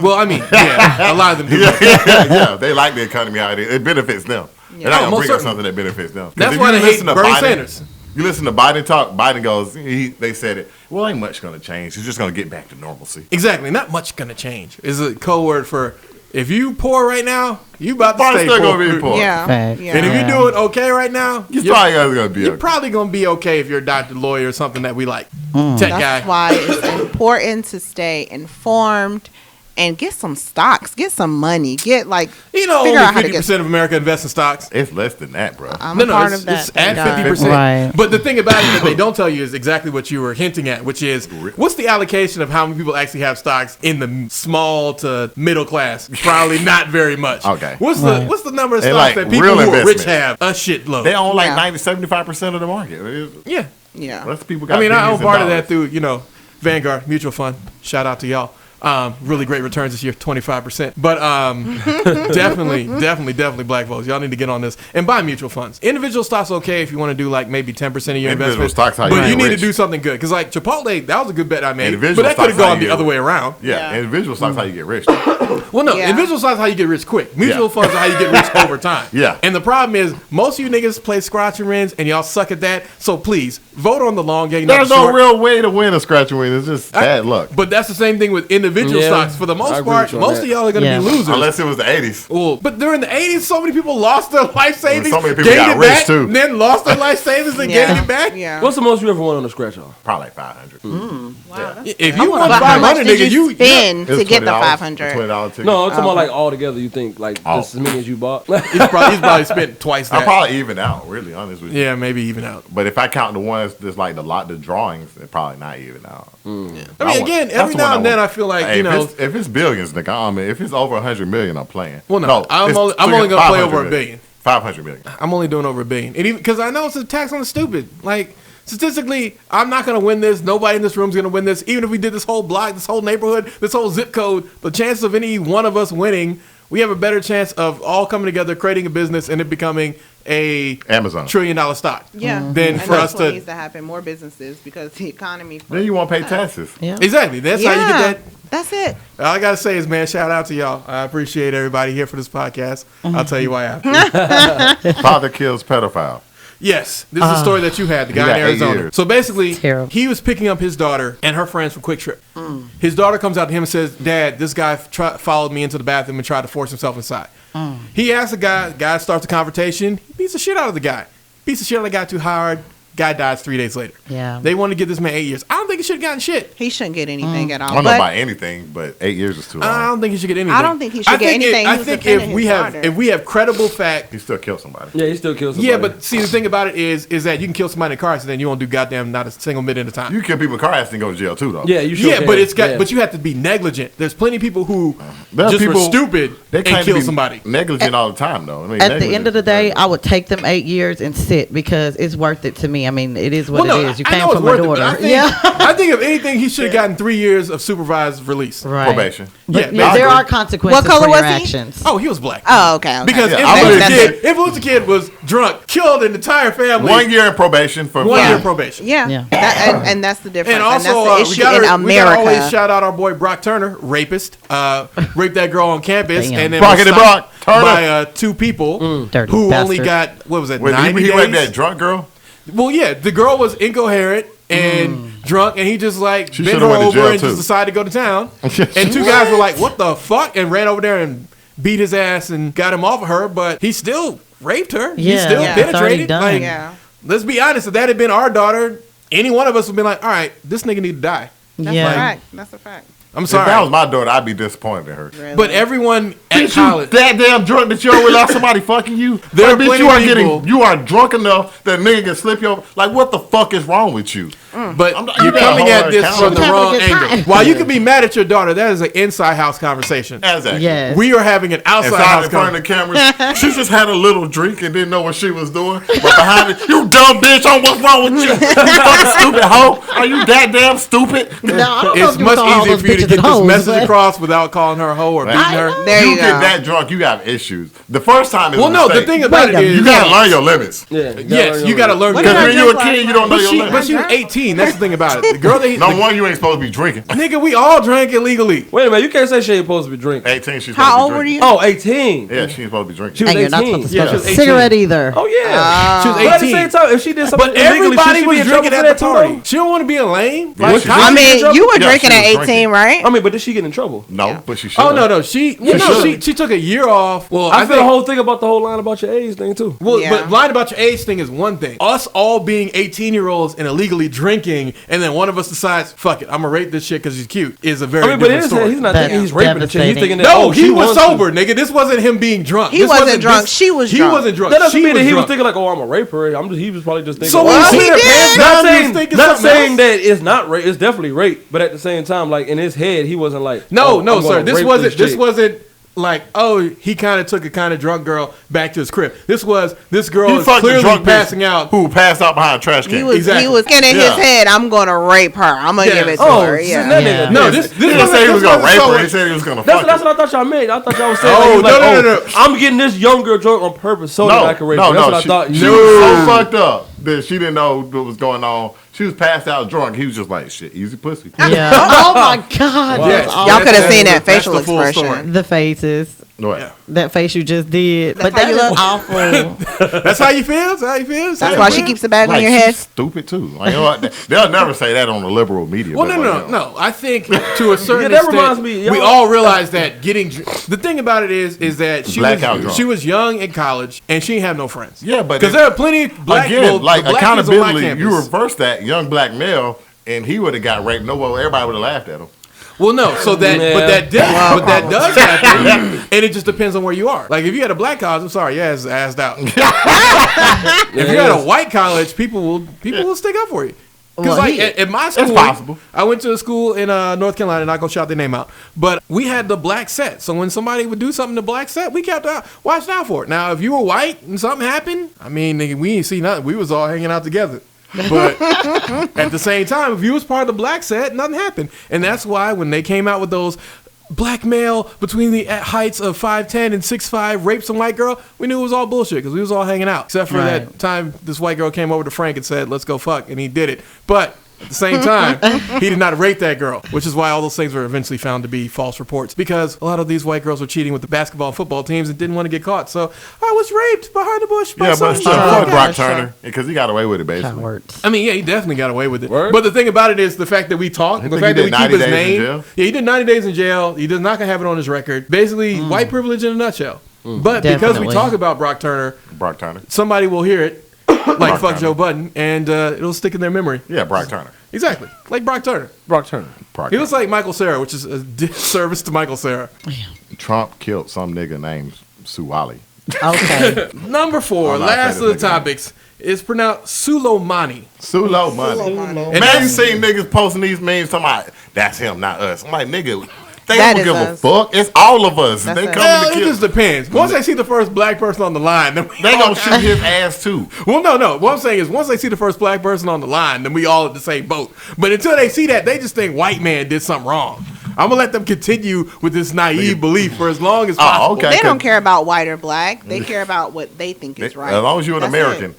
Well, I mean, yeah, a lot of them do. yeah, they like the economy how it is. It benefits them. They're not Oh, gonna most bring up certainly. something that benefits them. 'Cause That's if why you they hate listen to Bernie Biden- Sanders. You listen to Biden talk. Biden goes, they said it. Well, ain't much gonna change. It's just gonna get back to normalcy. Exactly. Not much gonna change. Is a code word for if you poor right now, you about to Biden's stay still poor. gonna be poor. Yeah. Fact. Yeah. And if Yeah. you're doing okay right now, You're you're, probably gonna be you're okay. probably gonna be okay if you're a doctor, lawyer, or something that we like. Tech That's guy. why it's important to stay informed and get some stocks, get some money, get like You know, figure only out how to 50% of America invests in stocks. It's less than that, bro. I'm a part of that. It's at thank God. 50%. Right. But the thing about it that they don't tell you is exactly what you were hinting at, which is what's the allocation of how many people actually have stocks in the small to middle class? Probably not very much. Okay. What's the number of They stocks like that people real who are rich investments. have? A shitload. They own like Yeah. 75% of the market. Yeah. Yeah. Less people got I mean, I own billions part of dollars. that through, Vanguard Mutual Fund. Shout out to y'all. Really great returns this year, 25%. But definitely black folks. Y'all need to get on this and buy mutual funds. Individual stocks okay if you want to do like maybe 10% of your Individual investment. stocks how you but get you need rich. to do something good because like Chipotle, that was a good bet I made. Individual But that could have stocks how gone you the other get- way around. Yeah, individual stocks how you get rich. Well, no, Yeah. individual stocks how you get rich quick. Mutual Yeah. funds are how you get rich over time. Yeah. And the problem is most of you niggas play scratch and wins and y'all suck at that. So please vote on the long game. not There's the no short. real way to win a scratch and win. It's just bad luck. But that's the same thing with individual Yeah, stocks. For the I most agree part, with you on most that. of y'all are going to Yeah. be losers. Unless it was the 80s. Well, but during the 80s, so many people lost their life savings, so many people gained got it rich, back, too. then lost their life savings and Yeah. gained it back. Yeah. What's the most you ever won on a scratch off? Probably like 500. Wow. If you want But how much 500, did nigga, you spend It was to get the $20, 500? $20 ticket. No, I'm talking about like all together. You think like Oh. just as many as you bought? he's probably spent twice I'll that. probably even out, really, honest with you. Yeah, maybe even out. But if I count the ones that's like the drawings, they're probably not even out. I mean, want- again, that's every the now one and then want. I feel like, Hey, you know. if it's billions, nigga, I mean, if it's over 100 million, I'm playing. Well, no, I'm it's only gonna play over 500 $1 billion. 500 million. I'm only doing over $1 billion. And even because I know it's a tax on the stupid. Like, statistically, I'm not going to win this. Nobody in this room is going to win this. Even if we did this whole block, this whole neighborhood, this whole zip code, the chances of any one of us winning, we have a better chance of all coming together, creating a business, and it becoming a Amazon. $1 trillion stock. Yeah. Then And for that's us what to needs to happen. More businesses because the economy. Then you won't pay taxes. Yeah. exactly. That's how you get that. That's it. All I gotta say is, man, shout out to y'all. I appreciate everybody here for this podcast. I'll tell you why after. Father kills pedophile. Yes, this is a story that you had, the guy got in 8 Arizona. years. So basically, Terrible. he was picking up his daughter and her friends from Quick Trip. His daughter comes out to him and says, "Dad, this guy followed me into the bathroom and tried to force himself inside." He asks the guy starts a confrontation. He beats the shit out of the guy. Beats the shit out of the guy too hard. Guy dies 3 days later. Yeah. They want to give this man 8 years. I don't think he should have gotten shit. He shouldn't get anything at all. I don't know But about anything, but 8 years is too long. I don't think he should get anything. I don't think he should I get think anything. I He was think defending if we his have daughter. credible fact. He still killed somebody. Yeah, he still kills somebody. Yeah, but see, the thing about it is that you can kill somebody in a car accident, you won't do goddamn not a single minute at a time. You kill people in car accidents and go to jail too, though. yeah, you should. Yeah, but but you have to be negligent. There's plenty of people who There are just were people- stupid They and claim to killed be somebody. negligent all the time, though. I mean, At the end of the day, negligence. I would take them 8 years and sit because it's worth it to me. I mean, it is what Well, no, it is. You I came know it's from a worth it, but daughter. I think, I think if anything, he should have gotten 3 years of supervised release. Right. probation. But Yeah, there I are agree. consequences What color for your was he? actions. Oh, he was black. Oh, okay. Because Yeah, if I Lucha believe Kid was drunk, killed an entire family, 1 year in probation for 1 Yeah. year probation. Yeah. Yeah. And that's the difference. And also, that's the we issue in gotta America. always shout out our boy Brock Turner, rapist, raped that girl on campus, Damn. and then Brockety was Brock stopped Turner. by 2 people Dirty who only bastard. got what was it, Wait, 90 he days? raped that drunk girl? Well, yeah, the girl was incoherent and drunk, and he just like She bent her shoulda went to over jail, and too. just decided to go to town. And 2 guys were like, "What the fuck?" and ran over there and beat his ass and got him off of her, but he still raped her. He Yeah, still yeah. It's already penetrated. done. Like, Yeah. let's be honest, if that had been our daughter, any one of us would be like, "All right, this nigga need to die." That's Yeah. a fact. That's a fact. I'm If that sorry, was my daughter, I'd be disappointed in her. Really. but everyone at Bitch, you college. that damn drunk that you don't realize somebody fucking you. There Like, are bitch, plenty you are of people- you are drunk enough that nigga can slip your like. What the fuck is wrong with you? But I'm not- you're you gotta coming hold at her this accountable. from the We're having a wrong good angle. time. While you can be mad at your daughter, that is an inside house conversation. Exactly. Yes. We are having an outside Inside house in front of conversation. the cameras, she just had a little drink and didn't know what she was doing. But behind it, you dumb bitch, on what's wrong with you? You fucking stupid hoe. Are you that damn stupid? No, I don't know It's if you much call all easier those for you to bitches get this hoes, message but- across without calling her a hoe or beating her. There you get go. that drunk, you have issues. The first time is Well, a no, the mistake. thing about Wait it a is, you gotta learn your limits. Yeah. yes, you gotta learn. What Because did I when you're a drink kid, last you don't know night? your But limits. she was 18. That's the thing about it. The girl that No one, you ain't supposed to be drinking. nigga, we all drank illegally. Wait a minute, you can't say she ain't supposed to be drinking. 18, she's supposed How to be old were drinking. you? Oh, 18. Yeah, she ain't supposed to be drinking. She was And you're not 18. supposed to Yeah, smoke she was a 18. cigarette either. Oh yeah. She was But at the 18. same time, if she did something But illegally, everybody she should was be in drinking trouble at for the that too, party. though. She don't want to wasn't being lame. Yeah, she- I mean, you were Yeah, drinking she at was 18, drinking. right? I mean, but did she get in trouble? No, but she should. Oh no, she took a year off. Well, I feel think the whole thing about the whole line about your age thing too. Well, Yeah. but lying about your age thing is one thing. Us all being 18-year-olds and illegally drinking, and then one of us decides, "Fuck it, I'm gonna rape this chick because he's cute," is a very I mean, but different story. he's not That's thinking he's raping the chick. He's devastating. thinking that No, he she was wants to. sober, nigga. This wasn't him being drunk. He This wasn't drunk. She was He drunk. wasn't drunk. That doesn't She mean that he was drunk. thinking like, "Oh, I'm a raper." He was probably just thinking. So Well, when he you see her did. pants Not down, you saying, thinking not something saying else? that it's not rape. It's definitely rape, but at the same time, like in his head, he wasn't like, No, oh, no, I'm sir. gonna This rape wasn't. This chick. wasn't like, oh, he kind of took a kind of drunk girl back to his crib. This was this girl He is fucked the clearly drunk passing bitch out. who passed out behind a trash can. He was Exactly. he was getting in his Yeah. head. I'm gonna rape her. I'm gonna Yeah. give it to Oh, her. see, Yeah. that Yeah. nigga. No, this. this He didn't wasn't- say he was this gonna wasn't rape her. so- He said he was gonna That's fuck what her. I thought y'all meant. I thought y'all was saying Oh, like, he was no, like, no. I'm getting this young girl drunk on purpose so that I can rape her. That's what I thought. She No. was so fucked up that she didn't know what was going on. She was passed out drunk. He was just like, shit, easy pussy. Yeah. Oh my God. Wow. That's Yes. awful. Y'all could have seen that That's facial the full expression. story. The faces. What? Yeah. That face you just did. That's But how that you is look. awful. That's how you feel. That's how you feel. That's why she keeps the bag on Like, your she's head. stupid too. Like, you know what? They'll never say that on the liberal media. Well, but no, like, no, you know. no. I think to a certain that extent, reminds me, we y'all- all realize that getting the thing about it is that Blackout drunk. she was young in college and she didn't have no friends. Yeah, but because it- there are plenty of black Again, well, like the black kids on my accountability, campus. you reverse that young black male, and he would have got raped. No, well, everybody would have laughed at him. Well, no, so that Yeah. but that does happen, and it just depends on where you are. Like if you had a black college, I'm sorry, yeah, it's assed out. If you had a white college, people will stick up for you. Because Well, like at my school, possible. I went to a school in North Carolina, not gonna shout their name out, but we had the black set. So when somebody would do something to black set, we kept watched out for it. Now, if you were white and something happened, I mean, nigga, we ain't see nothing. We was all hanging out together. But at the same time, if you was part of the black set, nothing happened. And that's why when they came out with those black male between the heights of 5'10" and 6'5" raped some white girl, we knew it was all bullshit because we was all hanging out. Except for Right. that time this white girl came over to Frank and said, let's go fuck, and he did it. But at the same time, he did not rape that girl, which is why all those things were eventually found to be false reports, because a lot of these white girls were cheating with the basketball and football teams and didn't want to get caught. So I was raped behind the bush by Yeah, some but still, black fuck guy. Brock Turner because he got away with it That basically. works. I mean, yeah, he definitely got away with it. Word? But the thing about it is the fact that we talk, I the think fact he that we did keep 90 his days in name. jail. Yeah, he did 90 days in jail. He does not gonna have it on his record. Basically, white privilege in a nutshell. But because we Definitely. talk about Brock Turner, Brock Turner. somebody will hear it, like Brock fuck Turner. Joe Budden, and it'll stick in their memory. Yeah, Brock Turner. Exactly, like Brock Turner. Brock Turner. Brock He looks Turner. like Michael Cera, which is a disservice to Michael Cera. Trump killed some nigga named Suwali. Okay. Number 4, I'm not last saying of the this nigga name. topics, is pronounced Sulomani. Sulo money. And Man, you that's- seen niggas posting these memes talking about, that's him, not us. I'm like, nigga, they That don't is give us. a fuck. It's all of us. That's They us. come Well, to it kill. just depends. Once they see the first black person on the line, then we They all gonna shoot his ass too. Well, no. What I'm saying is, once they see the first black person on the line, then we all at the same boat. But until they see that, they just think white man did something wrong. I'm gonna let them continue with this naive belief for as long as possible. okay. They don't care about white or black. They care about what they think is right. As long as you're an That's American,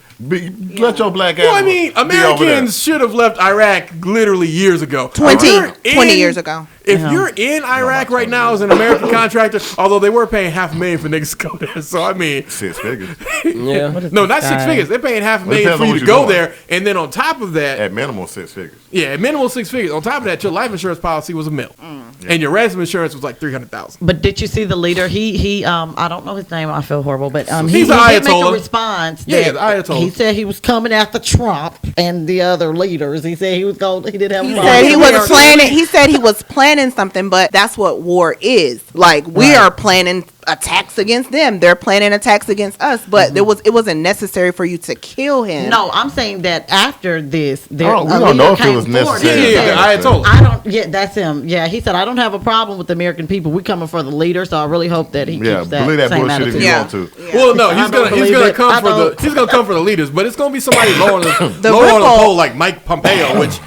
let your black ass. Well, I mean, be over there. Americans should have left Iraq literally years ago. 20 If you're in- years ago. If Yeah. you're in Iraq right now as an American contractor, although they were paying $500,000 for niggas to go there, so I mean, 6 figures. Yeah. no, not 6 guy? figures. They're paying $500,000 depends for on you what to you're go doing. there, and then on top of that, At minimum 6 figures. yeah, at minimal 6 figures. On top of that, your life insurance policy was $1 million, and your ransom insurance was like $300,000. But did you see the leader? He I don't know his name. I feel horrible, but He's he the did make a Ayatollah. response. Yeah, that the Ayatollah. He said he was coming after Trump and the other leaders. He said he was going. He didn't have. a He problem. said he was America. planning. He said he was planning something, but that's what war is. Like we Right. are planning attacks against them. They're planning attacks against us. But it wasn't necessary for you to kill him. No, I'm saying that after this, there, Oh, we a don't know leader if it came was forward necessary. and Yeah, said, the Ayatollah. I don't. Yeah, that's him. Yeah, he said I don't have a problem with the American people. We coming for the leader, so I really hope that he Yeah, keeps that believe that same bullshit attitude. if you Yeah. want to. Well, no, I he's don't gonna believe come it. I for don't. he's gonna come for the leaders, but it's gonna be somebody lower on the The lower on the ripple- pole like Mike Pompeo, which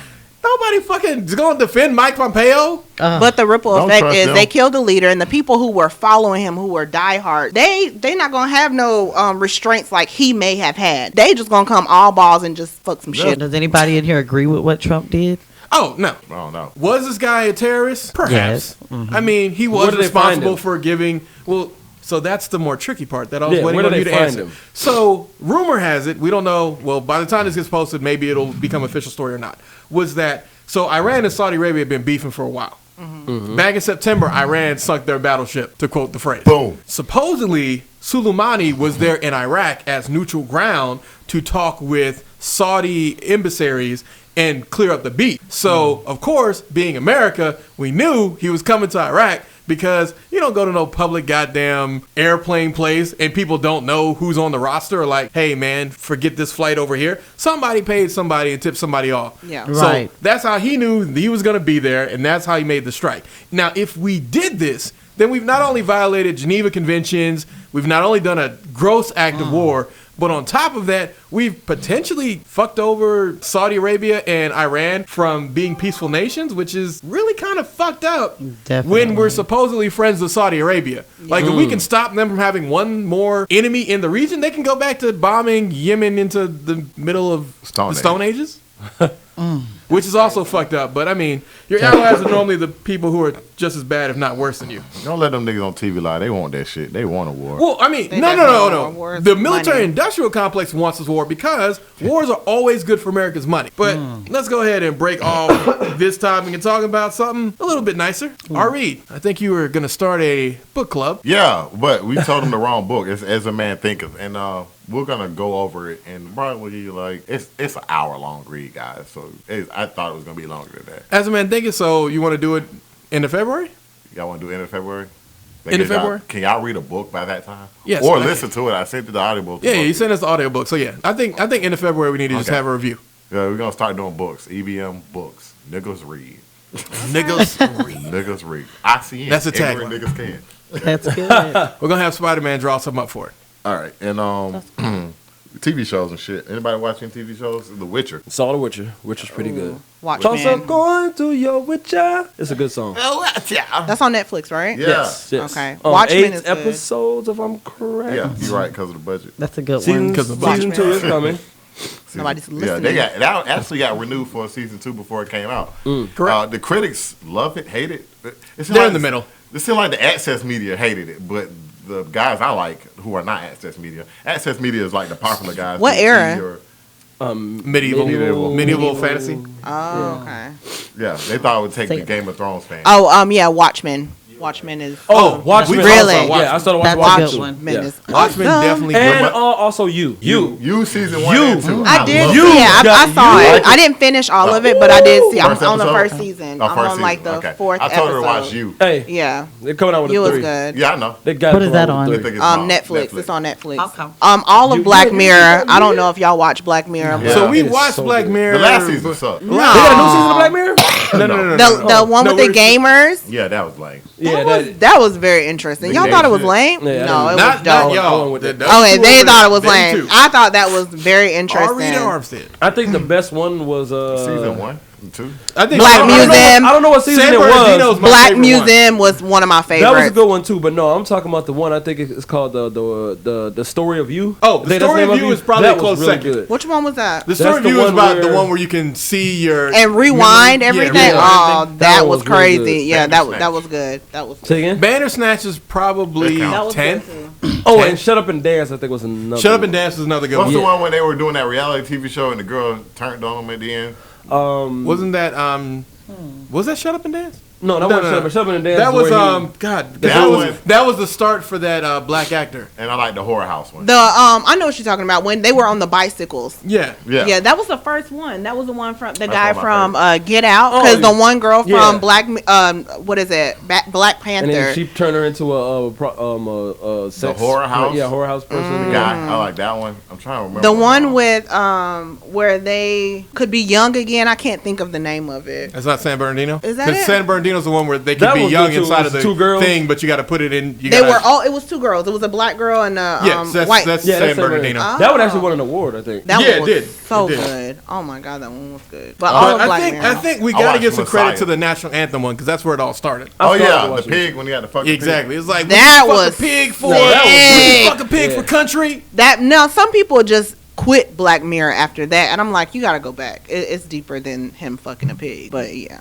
nobody fucking is gonna defend Mike Pompeo. But the ripple Don't effect trust is them. they killed the leader, and the people who were following him, who were diehard, they not gonna have no restraints like he may have had. They just gonna come all balls and just fuck some shit. Does anybody in here agree with what Trump did? Oh no. I don't know. Was this guy a terrorist? Perhaps. Yes. I mean, he Where was did they find responsible him? for giving. Well, So that's the more tricky part that I was waiting where do on you they to find answer. him? So rumor has it, we don't know. Well, by the time this gets posted, maybe it'll become official story or not. Was that so? Iran and Saudi Arabia have been beefing for a while. Back in September, Iran sunk their battleship, to quote the phrase. Boom. Supposedly, Soleimani was there in Iraq as neutral ground to talk with Saudi emissaries and clear up the beef. So, of course, being America, we knew he was coming to Iraq because you don't go to no public goddamn airplane place and people don't know who's on the roster or like, hey, man, forget this flight over here. Somebody paid somebody and tipped somebody off. Yeah. Right. So that's how he knew he was going to be there, and that's how he made the strike. Now, if we did this, then we've not only violated Geneva Conventions, we've not only done a gross act of war, but on top of that, we've potentially fucked over Saudi Arabia and Iran from being peaceful nations, which is really kind of fucked up Definitely. when we're supposedly friends with Saudi Arabia. Like, if we can stop them from having one more enemy in the region, they can go back to bombing Yemen into the middle of Stone the Stone Ages. Which is also fucked up. But, I mean, your allies are normally the people who are just as bad, if not worse than you. Don't let them niggas on TV lie. They want that shit. They want a war. Well, I mean, They no. definitely want wars, The military-industrial money. complex wants this war because wars are always good for America's money. But let's go ahead and break off this topic and talk about something a little bit nicer. Reed, I think you were going to start a book club. Yeah, but we told them the wrong book. It's As a Man Thinketh. And we're going to go over it. And probably, like, it's an hour-long read, guys. So I thought it was going to be longer than that. As a man thinking, so you want to do it end of February? Y'all want to do end of February? End of February? Can y'all read a book by that time? Yes, Or I can. listen to it. I sent you the audiobook. Yeah, you sent us the audiobook. So, yeah, I think end of February we need to just Okay. have a review. Yeah, we're going to start doing books. EBM books. Niggas read. Niggas read. Niggas read. ICN. That's a Ignorant tagline. Niggas can. That's good. We're going to have Spider-Man draw something up for it. All right. And TV shows and shit. Anybody watching TV shows? The Witcher. Saw The Witcher. Witcher's pretty good. Watchmen. Toss up going to your Witcher. It's a good song. That's on Netflix, right? Yeah. Yes. Okay. Watchmen Watchmen 8 is good. episodes, if I'm correct. Yeah, you're right, because of the budget. That's a good Season, one. 'Cause of season Watchmen. 2 is coming. Nobody's Yeah, listening. they that actually got renewed for season 2 before it came out. Correct. The critics love it, hate it. It's They're in the middle. It seemed like the Access Media hated it, but the guys I like who are not Access Media is like the popular guys. What who see era? Medieval fantasy. Oh, okay. Yeah, they thought it would take Say the it. Game of Thrones fan. Oh, yeah, Watchmen. Watchmen is. Oh, Watchmen. Really? Yeah, I started That's a watching good Watchmen. one. Watchmen Yeah. is Watchmen awesome. definitely And good. also you. You season 1 You. and 2. I did love see You it. I got- saw you it. like I didn't finish all of it, but I did see. I'm First on the episode? first season. Oh, I'm first on like season. the Okay. fourth I told her to watch episode. you. Hey, Yeah. they're coming out with You a was 3. good. Yeah, I know. They got What it is that coming out on? with I think 3. it's Netflix. It's on Netflix. Okay. All of You- Black you- Mirror. I don't know if y'all watch Black Mirror. Yeah. So we It is watched so Black good. Mirror. The last season sucked. No. They got a new season of Black Mirror? The one No, with the we're- gamers. Yeah, that was lame. Yeah, That was very interesting. The Y'all gay thought it was shit. lame? Yeah, No, it was Not dope. y'all. with that. Those Okay, two they over thought there, it was them lame. two. I thought that was very Ari interesting. and Armstead. I think the best one was Season 1 and 2. I think Black I don't know what- Museum. I don't know what season San it Bernardino's was. my Black favorite one. Museum was one of my favorites. That was a good one too, but no, I'm talking about the one. I think it's called the story of you. Oh, I the think that's story name of you is probably that a close was really second. Good. Which one was that? The story That's of the you is one about the where- one where you can see your And rewind memory. everything. Yeah, rewind Oh, everything. that That was was really crazy. good. Yeah, Bandersnatch. that was good. That was. Say again? Bandersnatch is probably That was 10. good too. Oh, 10. and Shut Up and Dance. I think was another. Shut Up one. and Dance is another good What's one. the one when they were doing that reality TV show and the girl turned on them at the end? Wasn't that was that Shut Up and Dance? No, that No, wasn't no, Shut Up no. and Shut Up and Dance. That is was where he- God. That That was one- that was the start for that black actor. And I like the horror house one. The I know what you're talking about when they were on the bicycles. Yeah. Yeah, that was the first one. That was the one from the That's guy one of my from Get Out, Oh, because the one girl from yeah. Black what is it? Black And Panther. then she turned her into a sex, horror house? Yeah, horror house person. The guy, I like that one. I'm trying to remember. The one with where they could be young again. I can't think of the name of it. That's not San Bernardino. Is that Because it? San Bernardino's the one where they could That be was young good, too. inside It of the was two girls. thing, but you got to put it in. You They gotta, were all. It was two girls. It was a black girl and a Yes, that's white. that's Yeah, San that's Bernardino. Oh. That one actually won an award, I think. That Yeah, one was it did. so It did. good. Oh my god, that one was good. But all of But Black I Mirror. think we I got to watched give some credit Messiah. to the national anthem one because that's where it all started. Oh I started yeah, the watching pig when he had to fuck the pig. Exactly. It's like That we fuck was a pig for No, that was sick. we fuck a pig Yeah. for country. That no, some people just quit Black Mirror after that, and I'm like, you gotta go back. It's deeper than him fucking a pig. But yeah,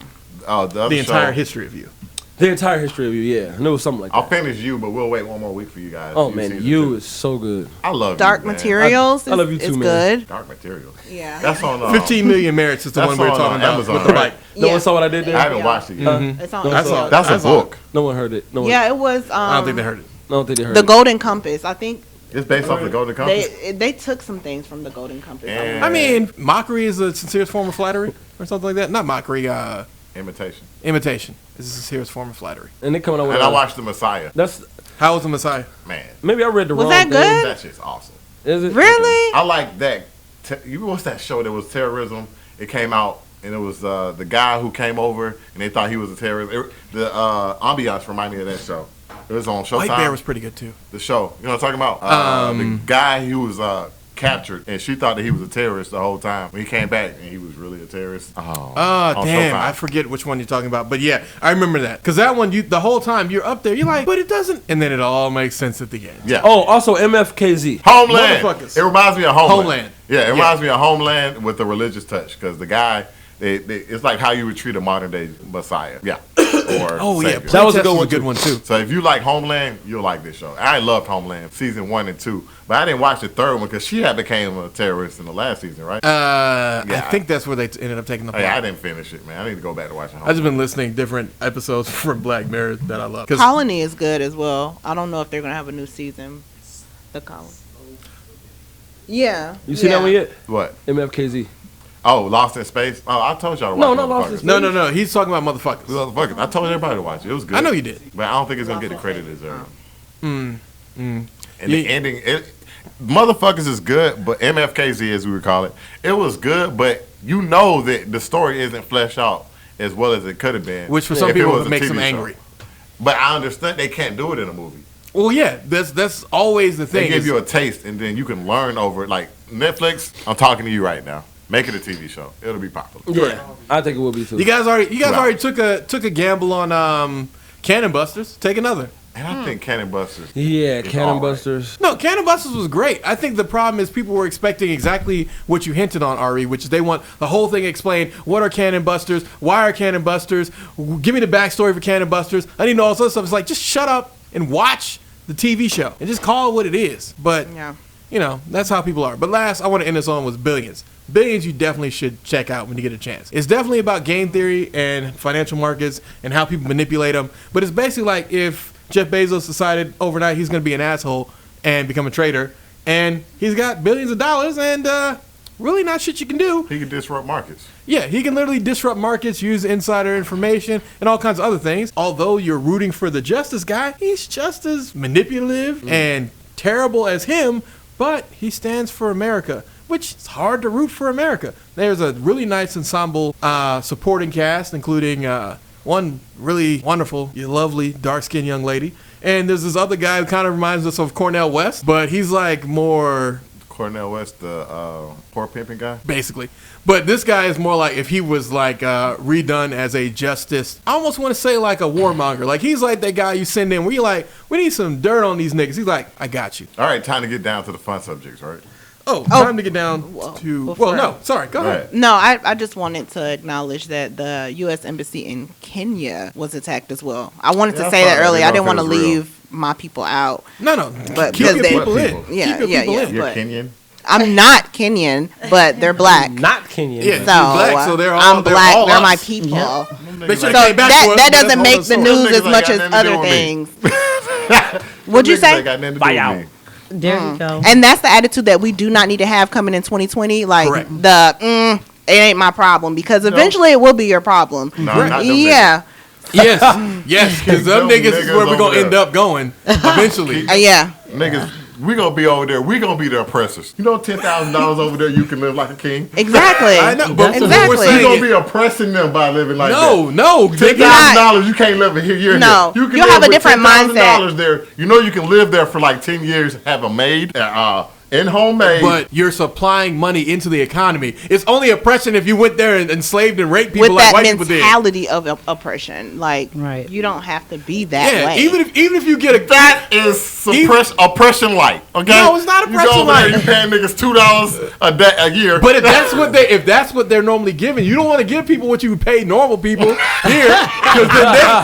Oh, the other The entire show, history of you. The entire history of You, yeah. I knew it was something like I'll that. finish You, but we'll wait one more week for you guys. Oh, You man, season You 2. is so good. I love Dark You, man. Materials. I love You is too, man. good. Dark Materials. Yeah. That's on 15 Million Merits is the That's one we were on, talking about Amazon, with the right? bike. No Yeah. one saw what I did I there? haven't watched it yet. It's on. No, That's HBO. all. That's a I saw it. book. No one heard it. No one, Yeah, it was. I don't think they heard it. I don't think they heard The it. Golden Compass. I think It's based off the Golden Compass. they took some things from the Golden Compass. And- I mean, mockery is a sincerest form of flattery or something like that. Not mockery, Imitation. imitation is a sincerest form of flattery. And they coming out with And I watched The Messiah. That's How was the Messiah? Man, maybe I read the Was wrong that thing. good? that shit's awesome. Is it Really? I like that. What's that show that was terrorism? It came out and it was the guy who came over and they thought he was a terrorist. The ambiance reminded me of that show. It was on Showtime. White Bear was pretty good too. The show. You know what I'm talking about? The guy who was captured and she thought that he was a terrorist the whole time. When he came back and he was really a terrorist. Oh, on damn. Showtime. I forget which one you're talking about. But yeah, I remember that. Because that one, the whole time you're up there, you're like, but it doesn't. And then it all makes sense at the end. Yeah. Oh, also MFKZ. Homeland. Motherfuckers. It reminds me of Homeland. Homeland. Yeah, it reminds me of Homeland with the religious touch because the guy, it's like how you would treat a modern day Messiah. Yeah. Or Oh, yeah. Savior. That was a Playtest good one, too. So if you like Homeland, you'll like this show. I loved Homeland season 1 and 2, but I didn't watch the third one because she had became a terrorist in the last season, right? I Yeah. think that's where they ended up taking the Oh, yeah, I plot. didn't finish it, man. I need to go back to watching I've Homeland. just been listening to different episodes from Black Mirror that I love. 'Cause- Colony is good as well. I don't know if they're gonna have a new season. The Colony. Yeah. You see that one yet? What? MFKZ. Oh, Lost in Space. Oh, I told y'all to watch. No, not Lost in Motherfuckers. no. He's talking about motherfuckers. Motherfuckers. I told everybody to watch it. It was good. I know you did. But I don't think it's gonna get the credit it deserves. And Yeah. the ending, motherfuckers is good, but MFKZ as we would call it, it was good, but you know that the story isn't fleshed out as well as it could have been. Which for some if it people was a makes TV them show. angry. But I understand they can't do it in a movie. Well, yeah, that's always the They thing. give is- you a taste, and then you can learn over it. Like Netflix, I'm talking to you right now. Make it a TV show. It'll be popular. Yeah, I think it will be too. you guys already Right. took a gamble on Cannon Busters. Take another. And I think Cannon Busters. Yeah, is Cannon all right. Busters. No, Cannon Busters was great. I think the problem is people were expecting exactly what you hinted on, Ari, which is they want the whole thing explained. What are Cannon Busters? Why are Cannon Busters? Give me the backstory for Cannon Busters. I need to know all this other stuff. It's like, just shut up and watch the TV show and just call it what it is. But, Yeah. you know, that's how people are. But last, I want to end this on was Billions. Billions you definitely should check out when you get a chance. It's definitely about game theory and financial markets and how people manipulate them. But it's basically like if Jeff Bezos decided overnight he's going to be an asshole and become a trader, and he's got billions of dollars and really not shit you can do. He can disrupt markets. Yeah, he can literally disrupt markets, use insider information, and all kinds of other things. Although you're rooting for the justice guy, he's just as manipulative and terrible as him, but he stands for America, which is hard to root for America. There's a really nice ensemble supporting cast, including one really wonderful, lovely, dark-skinned young lady. And there's this other guy who kind of reminds us of Cornel West, but he's like more... Cornel West, the poor pimping guy. Basically. But this guy is more like if he was like redone as a justice. I almost want to say like a warmonger. Like he's like that guy you send in where you're like, we need some dirt on these niggas. He's like, I got you. All right, time to get down to the fun subjects, right? Time to get down to... before- Well, no, sorry, go ahead. Right. No, I just wanted to acknowledge that the U.S. Embassy in Kenya was attacked as well. I wanted Yeah, to I say saw that that. earlier. I I didn't want didn't to know if it was real. leave my people out. No. But Keep because your they- people What in. people? Yeah, Keep your yeah, people yeah. in. You're But- Kenyan. I'm not Kenyan, but they're black. Not Kenyan. Yeah. So, black, so they're all- I'm they're black. all They're my us. people. Yeah. They So should have came back to us, that but that's doesn't a make whole the other news Them as niggas much ain't as got nothing to do other with me. things. What'd you Them niggas say? ain't got nothing to do Buy with out. me. There you go. And that's the attitude that we do not need to have coming in 2020. Like Correct. it ain't my problem, because eventually it will be your problem. No, not them Yeah. Yes, because them Them niggas is niggas where we're over going to end there. up going eventually. Yeah. Niggas, we gonna be over there. We gonna be the oppressors. You know, $10,000 over there, you can live like a king. Exactly. I know, but Exactly. we're You saying gonna be oppressing them by living like that. no. $10,000, you can't live here. You're No, here. You can you'll live have a with different $10,000 mindset. there. You know, you can live there for like 10 years, have a maid, in homemade. But you're supplying money into the economy. It's only oppression if you went there and enslaved and raped people with like that white people did. mentality of oppression. Like, Right. you don't have to be that Yeah, way. even if you get a that is oppression light. Okay, No, it's not You go oppression over there, light. you paying niggas $2 a year. But if that's what they're normally giving, you don't want to give people what you would pay normal people here, because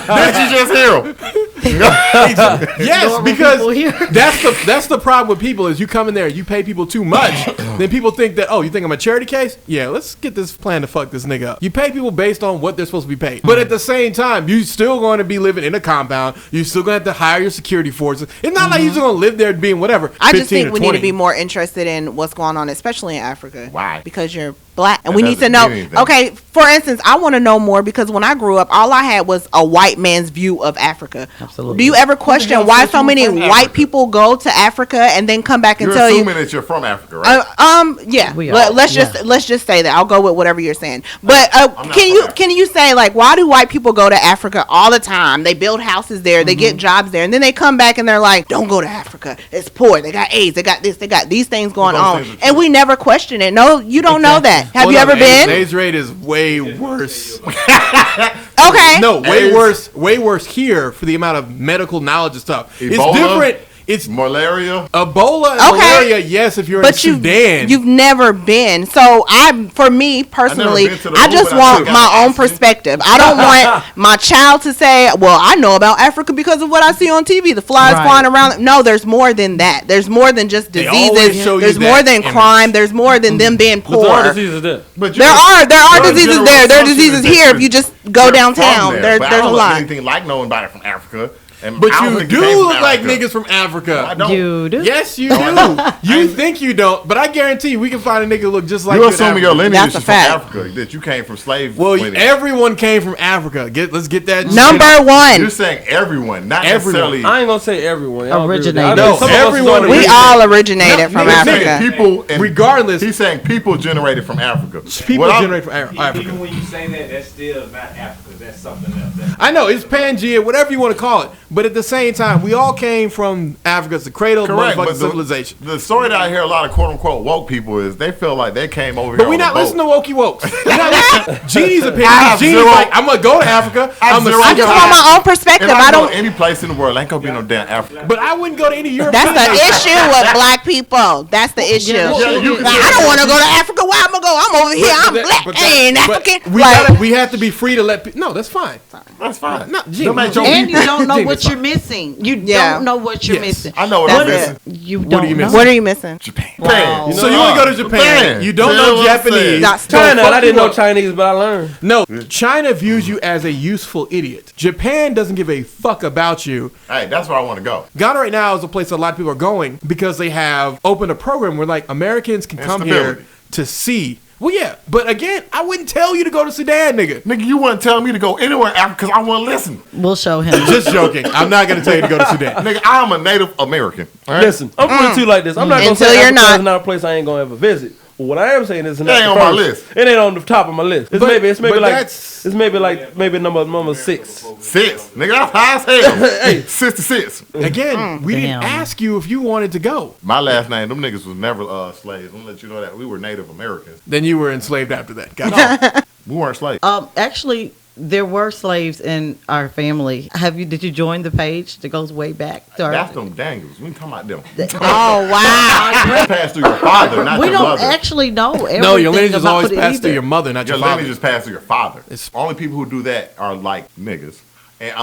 did you just hear 'em? yes, Normal because people here. that's the problem with people is you come in there, you pay people too much, then people think that, oh, you think I'm a charity case? Yeah, let's get this plan to fuck this nigga up. You pay people based on what they're supposed to be paid, but at the same time, you still going to be living in a compound. You still going to have to hire your security forces. It's not like you're just going to live there being whatever. I just 15 think or we 20. need to be more interested in what's going on, especially in Africa. Why? Because you're black, and That we need to doesn't know. mean anything. Okay, for instance, I want to know more because when I grew up, all I had was a white man's view of Africa. Absolutely. Do you ever question hell why said so you were many from white Africa? people go to Africa and then come back and You're tell you? assuming that you're from Africa, right? Yeah. We are, Let's yeah. just say that. I'll go with whatever you're saying. But not can you say, like, why do white people go to Africa all the time? They build houses there, they get jobs there, and then they come back and they're like, don't go to Africa. It's poor. They got AIDS. They got this. They got these things going those on, things are and true. we never question it. No, you don't know that. Have Well, you no, ever the been? AIDS rate is way worse. Okay. No, way AIDS. worse here for the amount of medical knowledge and stuff. It's Ebola? different. It's Malaria. Ebola and Okay. malaria, yes, if you're But in Sudan. you've never been. So for me personally, been to the I moon, just but I want still my got own oxygen. perspective. I don't want my child to say, well, I know about Africa because of what I see on TV. The flies Right. flying around. No, there's more than that. There's more than just They always diseases. show you There's that more than image. crime. There's more than them being But there are poor. diseases there. But There are your diseases general there. There are assumption diseases is that here. If you're- you just go you're downtown, from there, but I there's a don't look lot. anything like nobody from Africa. And but I don't you think do came from look like Africa. niggas from Africa. I don't. You do. Yes, you do. You think you don't, but I guarantee you, we can find a nigga who look just like You're you in assuming your Africa. lineage That's a is from fact. Africa. That you came from slave. Well, lineage. everyone came from Africa. Let's get that. Number shit. one. You're saying everyone, not Everyone. necessarily. I ain't gonna say everyone. Y'all agree with that. Originated. I mean, No, some of us is everyone on the We originated. all originated from nigga, Africa. saying people, and Regardless- he's saying people generated from Africa. People What I'm- generate from Africa. Even when you say that, that's still not Africa. That's something else. That's I know it's Pangea, whatever you want to call it, but at the same time, we all came from Africa. It's the cradle of Correct, motherfucking but civilization. the story that I hear a lot of quote unquote woke people is they feel like they came over But here. we on not a boat. listening to wokey wokes. We're not listening. Jeannie's opinion. have Jeannie's zero- like, I'm gonna go to Africa. I have I'm zero gonna I just want my own perspective. If I I go don't. any place in the world, I ain't gonna be no damn Africa. But I wouldn't go to any Europe. That's the issue with black people. That's the issue. Yeah, you can Like, say I don't that. want to go to Africa. Where I'm gonna go? I'm over here. I'm black. I ain't African. We have to be free to let people. No, that's fine. That's fine. No, Jeannie, Don't make your And people- you don't know Jeannie, what that's you're fine. missing. You Yeah. don't know what you're Yes. missing. I know what That's I'm missing. You What don't do you know. miss? What are you missing? Japan. Wow. So you want to go to Japan? You don't know Tell us Japanese. That's China, So and I didn't know fuck you up. Chinese, but I learned. No, China views you as a useful idiot. Japan doesn't give a fuck about you. Hey, that's where I want to go. Ghana right now is a place a lot of people are going because they have opened a program where like Americans can And come stability. here to see. Well, yeah, but again, I wouldn't tell you to go to Sudan, nigga. Nigga, you wouldn't tell me to go anywhere in Africa because I want to listen. We'll show him. Just joking. I'm not gonna tell you to go to Sudan. Nigga, I'm a Native American. All right? Listen, I'm putting it to you like this. I'm not gonna Until say you're Africa not. is not a place I ain't gonna ever visit. But what I am saying is, It ain't on my list. It ain't on the top of my list. It's But- maybe but like that's- number 6. 6. Nigga, that's high as hell. Hey, 66. Again, we didn't Damn. ask you if you wanted to go. My last name, them niggas was never slaves. I'm gonna let you know that. We were Native Americans. Then you were enslaved after that. Gotcha. We weren't slaves. Actually, there were slaves in our family. Did you join the page that goes way back? To our, That's them Daniels. We ain't talking about them. Oh wow. That passed through your father, not we your don't mother. actually know everything No, your lineage is about always it passed through either. your mother, not Your your father. lineage just passed through your father. It's- Only people who do that are like niggas and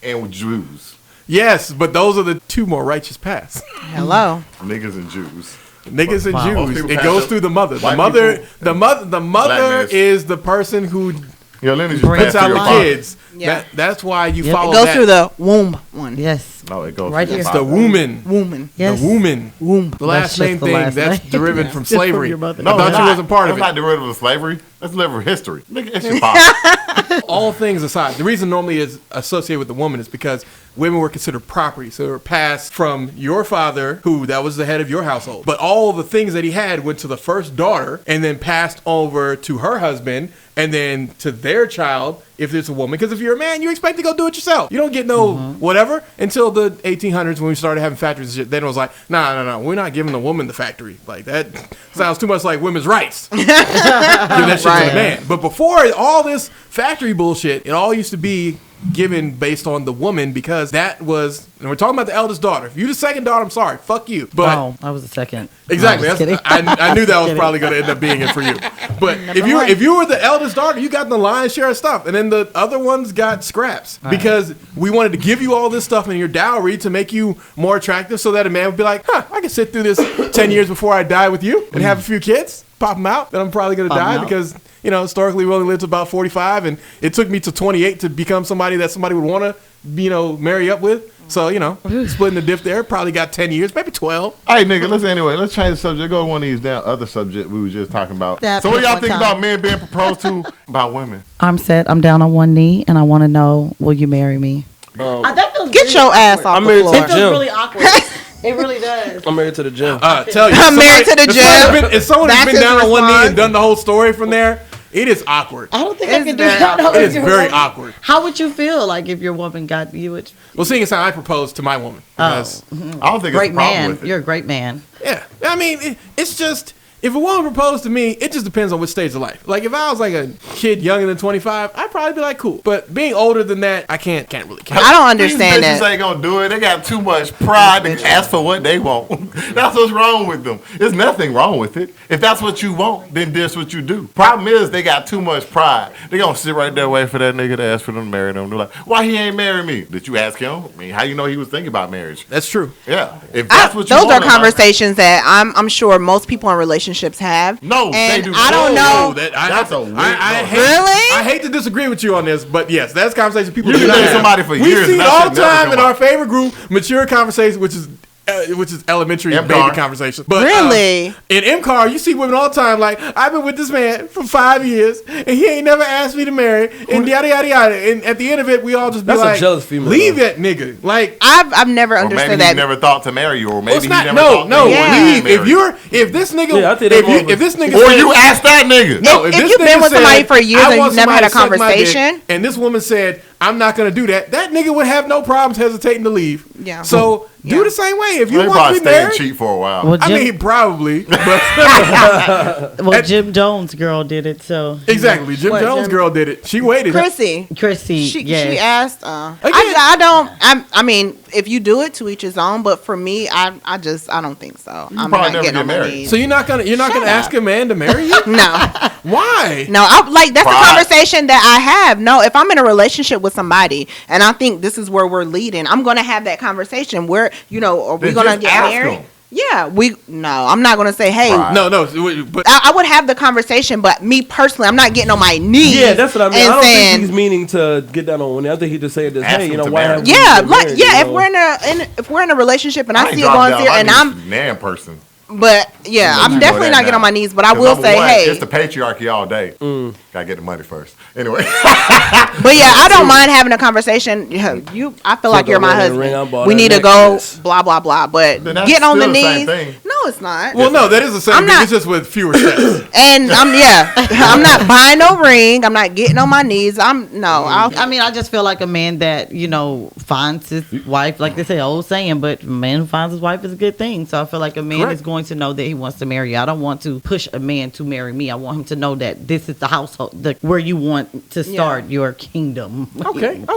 and Jews. Yes, but those are the two more righteous paths. Hello. Niggas and Jews. Niggas and Wow. Most Jews. people It pass goes up- through the mother. The white mother, people- the mother Blackness. is the person who Your lineage just Brings passed puts through out your the father. kids. Yeah. That's why you Yep. follow It goes that. through the womb one. Yes. No, it goes Right through here. your It's the father. woman. Woman. Yes. The woman. Womb. The last That's name just the thing, last that's name. derivative from It's from slavery. your mother. I thought it's you not. wasn't part of That's not it. derivative of slavery. That's derivative of history. Nigga, it's your father. All things aside, the reason normally is associated with the woman is because women were considered property. So they were passed from your father, who that was the head of your household. But all the things that he had went to the first daughter and then passed over to her husband and then to their child if it's a woman. Because if you're a man, you expect to go do it yourself. You don't get no whatever until the 1800s when we started having factories and shit. Then it was like, nah, we're not giving the woman the factory. Like, that sounds too much like women's rights. Give that shit to the man. But before all this factory bullshit, it all used to be given based on the woman, because that was, and we're talking about the eldest daughter. If you're the second daughter, I'm sorry, fuck you. But I was the second. Exactly. No, I knew that was probably going to end up being it for you. But if you were the eldest daughter, you got the lion's share of stuff, and then the other ones got scraps because we wanted to give you all this stuff in your dowry to make you more attractive, so that a man would be like, I can sit through this 10 years before I die with you and have a few kids, pop them out, then I'm probably going to die because, you know, historically we only lived to about 45, and it took me to 28 to become somebody that somebody would want to, you know, marry up with. So, you know, splitting the diff there, probably got 10 years, maybe 12. All right, nigga, let's change the subject. Go to one of these other subjects we were just talking about. So what y'all think about men being proposed to about women? I'm down on one knee, and I want to know, will you marry me? That feels Get your ass off the floor. It feels really awkward. It really does. I'm married to the gym. Tell you, I'm married to the gym. If someone has been down on one knee and done the whole story from there, it is awkward. I don't think I can do that. It is very awkward. How would you feel like if your woman got you? Well, seeing as how I proposed to my woman. I don't think Great it's a problem man. with it. You're a great man. Yeah. I mean, it's just, if a woman proposed to me, it just depends on which stage of life. Like, if I was like a kid younger than 25, I'd probably be like, cool. But being older than that, I can't really count. I don't understand These bitches that. ain't gonna do it. They got too much pride to ask for what they want. That's what's wrong with them. There's nothing wrong with it. If that's what you want, then that's what you do. Problem is, they got too much pride. They gonna sit right there waiting for that nigga to ask for them to marry them. They're like, why he ain't marry me? Did you ask him? I mean, how you know he was thinking about marriage? That's true. Yeah. If that's what you Those want, are conversations that I'm sure most people in relationships have. No, they and do. I don't know. That's a weird. Really? I hate to disagree with you on this, but yes, that's a conversation people You do can not date have. somebody for We years see and it that all shit the never time come in up. our favorite group, mature conversation, which is elementary MCAR. baby conversation. But Really? in MCAR, you see women all the time like, I've been with this man for 5 years, and he ain't never asked me to marry, and yada yada yada. And at the end of it, we all just be That's a like, jealous female, leave though. that nigga. Like, I've never Or understood maybe that. he never thought to marry you, or maybe it's he not. never No, thought no. to Yeah. Leave. If this nigga, Yeah, I think that's more of a- if this nigga, or said- you ask that nigga. No, If this you've been nigga with somebody said, for years I and want you've never had a somebody to suck my dick, conversation. and this woman said, I'm not going to do that, that nigga would have no problems hesitating to leave. Yeah. So do Yeah. the same way. If you They want probably to be stay and married, cheat for a while. Well, I Jim, mean, probably. But Jim Jones' girl did it, so exactly. Jim Jones' girl did it. She waited. Chrissy. Chrissy, She yes. asked. I mean, if you do it, to each his own. But for me, I don't think so. I'm probably not never getting get on my married. knees. So you're not gonna ask a man to marry you? No, Why? no. That's Pride. the conversation that I have. No, if I'm in a relationship with somebody and I think this is where we're leading, I'm gonna have that conversation. Where are we Then gonna just get ask married? them. Yeah, I'm not gonna say, hey. Pride. No. But I would have the conversation, but me personally, I'm not getting on my knees. Yeah, that's what I mean. and I don't saying, think he's meaning to get down on one knee. I think he just saying this, Ask hey, him you know, to why marry haven't you. we yeah, been like married, yeah. you know? If we're in a relationship and I see it drop going down through, my and knees I'm, to man person. but yeah, I'm You definitely know not that getting on now. my knees. But I 'Cause will number say, one, hey, it's the patriarchy all day. Gotta get the money first. Anyway, but yeah, I don't mind having a conversation. I feel like the you're my ring and ring, I husband. bought We that need to go, necklace. blah blah blah. But Then that's getting on the still the same knees, thing. no, it's not. well, no, that is the same I'm thing. not- It's just with fewer steps. And I'm not buying no ring. I'm not getting on my knees. I mean, I just feel like a man that, finds his wife, like they say, old saying, but a man who finds his wife is a good thing. So I feel like a man Correct. is going to know that he wants to marry you. I don't want to push a man to marry me. I want him to know that this is the household, where you want to start your kingdom. Okay. And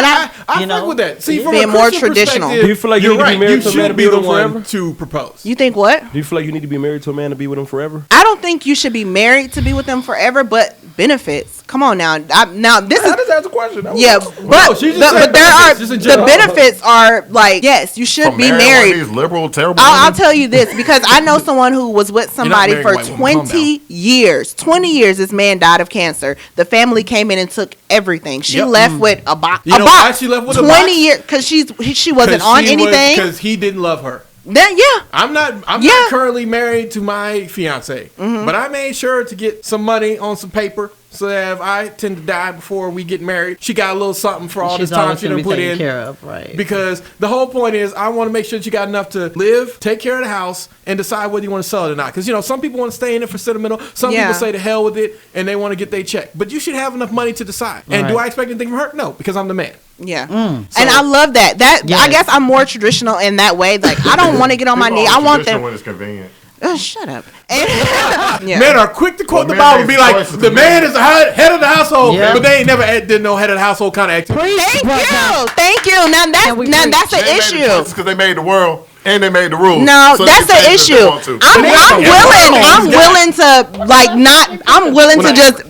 I You fuck know, with that. See, from being a more Christian traditional. perspective, Do you feel like you you're need to be right. married You to a man should to be be the with him one forever? to propose. You think what? Do you feel like you need to be married to a man to be with him forever? I don't think you should be married to be with them forever, but benefits. Come on now. This is That's a question. yeah, but she just but said there are benefits, just in the general. benefits are like yes, you should From be marrying one of married. these liberal, terrible. I'll women. tell you this because I know someone who was with somebody marrying for a white woman. Calm 20 years. 20 years, this man died of cancer. The family came in and took everything. She Yep. left with a box. You know why she left with a 20 box? years because she wasn't on anything. Because he didn't love her. I'm not currently married to my fiance, but I made sure to get some money on some paper so that if I tend to die before we get married, she got a little something for all this time she done put in. Care of, right? Because the whole point is, I want to make sure she got enough to live, take care of the house, and decide whether you want to sell it or not. Because some people want to stay in it for sentimental. Some people say to hell with it, and they want to get their check. But you should have enough money to decide. And do I expect anything from her? No, because I'm the man. Yeah. And I love that. Yes. I guess I'm more traditional in that way. Like, I don't want to get on my knee. I want them. When it's convenient. Shut up. Yeah. Men are quick to quote the Bible and be like, the man is the head of the household, but they ain't never did no head of the household kind of activity. Thank you. Now that's an issue. Because they made the world and they made the rules. No, so that's the issue. I'm willing to just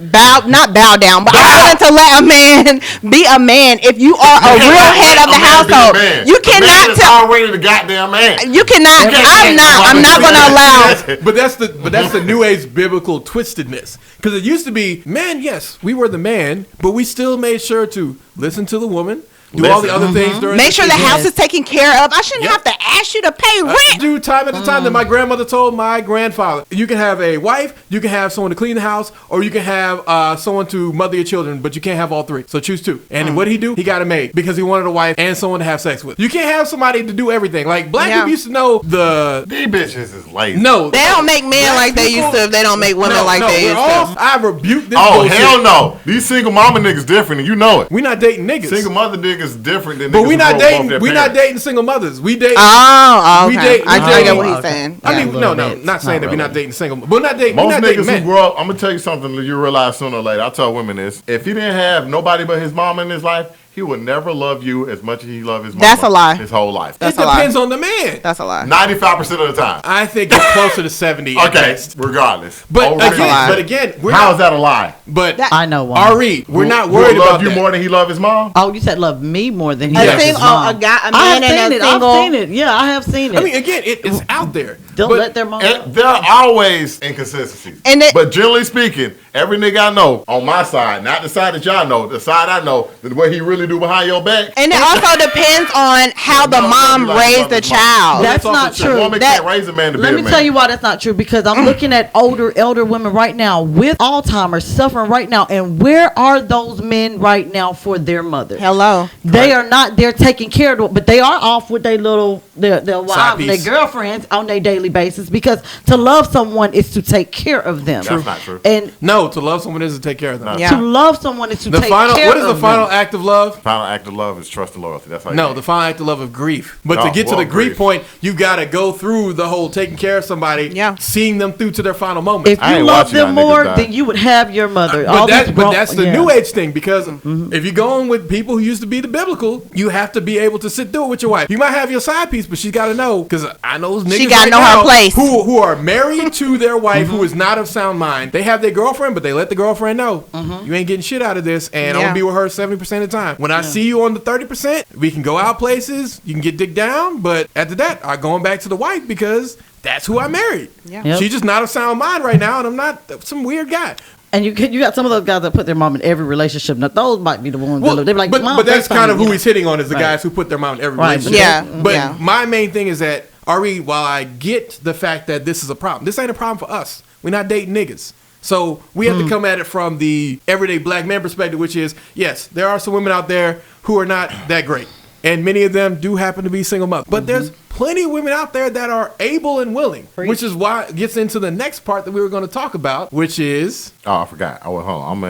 not bow down, but I'm willing to let a man be a man. If you are a real head of the household, you cannot tell already the goddamn man. You cannot. I'm not going to allow. But that's the new age biblical twistedness. Because it used to be, man, yes, we were the man, but we still made sure to listen to the woman. All the other things during make sure the house is taken care of. I shouldn't have to ask you to pay rent. Do time at the time that my grandmother told my grandfather. You can have a wife, you can have someone to clean the house, or you can have someone to mother your children, but you can't have all three. So choose two. And what did he do? He got a maid because he wanted a wife and someone to have sex with. You can't have somebody to do everything. Like black people used to know these bitches is lazy. No, they don't make men like they used to if they don't make women like they used to. I rebuke this. Oh hell no! These single mama niggas different, and you know it. We not dating niggas. Single mother niggas different than. But we not dating single mothers. We date. Oh, okay. We date. I get what he's saying. I mean, no, not saying that we're not dating single. But we're not dating. Most niggas who grow up, I'm gonna tell you something that you realize sooner or later. I tell women this: if he didn't have nobody but his mom in his life, he would never love you as much as he loved his mom. That's a lie. His whole life. It depends on the man. That's a lie. 95% of the time. I think it's closer to 70. Okay, regardless. But again, how is that a lie? But I know one. Ari, we're not worried about you more than he loved his mom. Oh, you said love me more than he loves his mom. A man and a single. I've seen it. Yeah, I have seen it. I mean, again, it's out there. They'll let their mom. There are always inconsistencies. But generally speaking, every nigga I know on my side, not the side that y'all know, the side I know, what he really do behind your back. And it also depends on how the mom raised the child. That's not true. A woman can't raise a man to be a man. Let me tell you why that's not true. Because I'm looking at elder women right now with Alzheimer's suffering right now. And where are those men right now for their mother? Hello. They are not there taking care of them, but they are off with their wives and their girlfriends on their daily basis. Because to love someone is to take care of them. That's not true. And no, to love someone is to take care of them. Yeah. To love someone is to take care of them. What is the final act of love? Final act of love is trust and loyalty. That's how the final act of love is grief. But to get to the grief point, you got to go through the whole taking care of somebody, seeing them through to their final moment. If you love them more, then you would have your mother. But that's the new age thing, because if you're going with people who used to be the biblical, you have to be able to sit through it with your wife. You might have your side piece, but she's got to know, because I know niggas she got to know her place. Who are married to their wife who is not of sound mind. They have their girlfriend, but they let the girlfriend know, you ain't getting shit out of this, and I'm going to be with her 70% of the time. When I see you on the 30%, we can go out places, you can get dick down, but after that, I'm going back to the wife because that's who I married. She's just not of sound mind right now, and I'm not some weird guy. And you got some of those guys that put their mom in every relationship. Now those might be the ones that they're like, but that's kind of who he's hitting on, is the guys who put their mom in every relationship. But my main thing is that, Ari, while I get the fact that this is a problem, this ain't a problem for us. We're not dating niggas. So we have to come at it from the everyday black man perspective, which is, yes, there are some women out there who are not that great. And many of them do happen to be single mothers. But there's plenty of women out there that are able and willing, which is why it gets into the next part that we were going to talk about, which is... Oh, I forgot. Oh, hold on.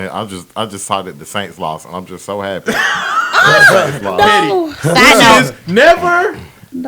I just saw that the Saints lost, and I'm just so happy. No. Which is, never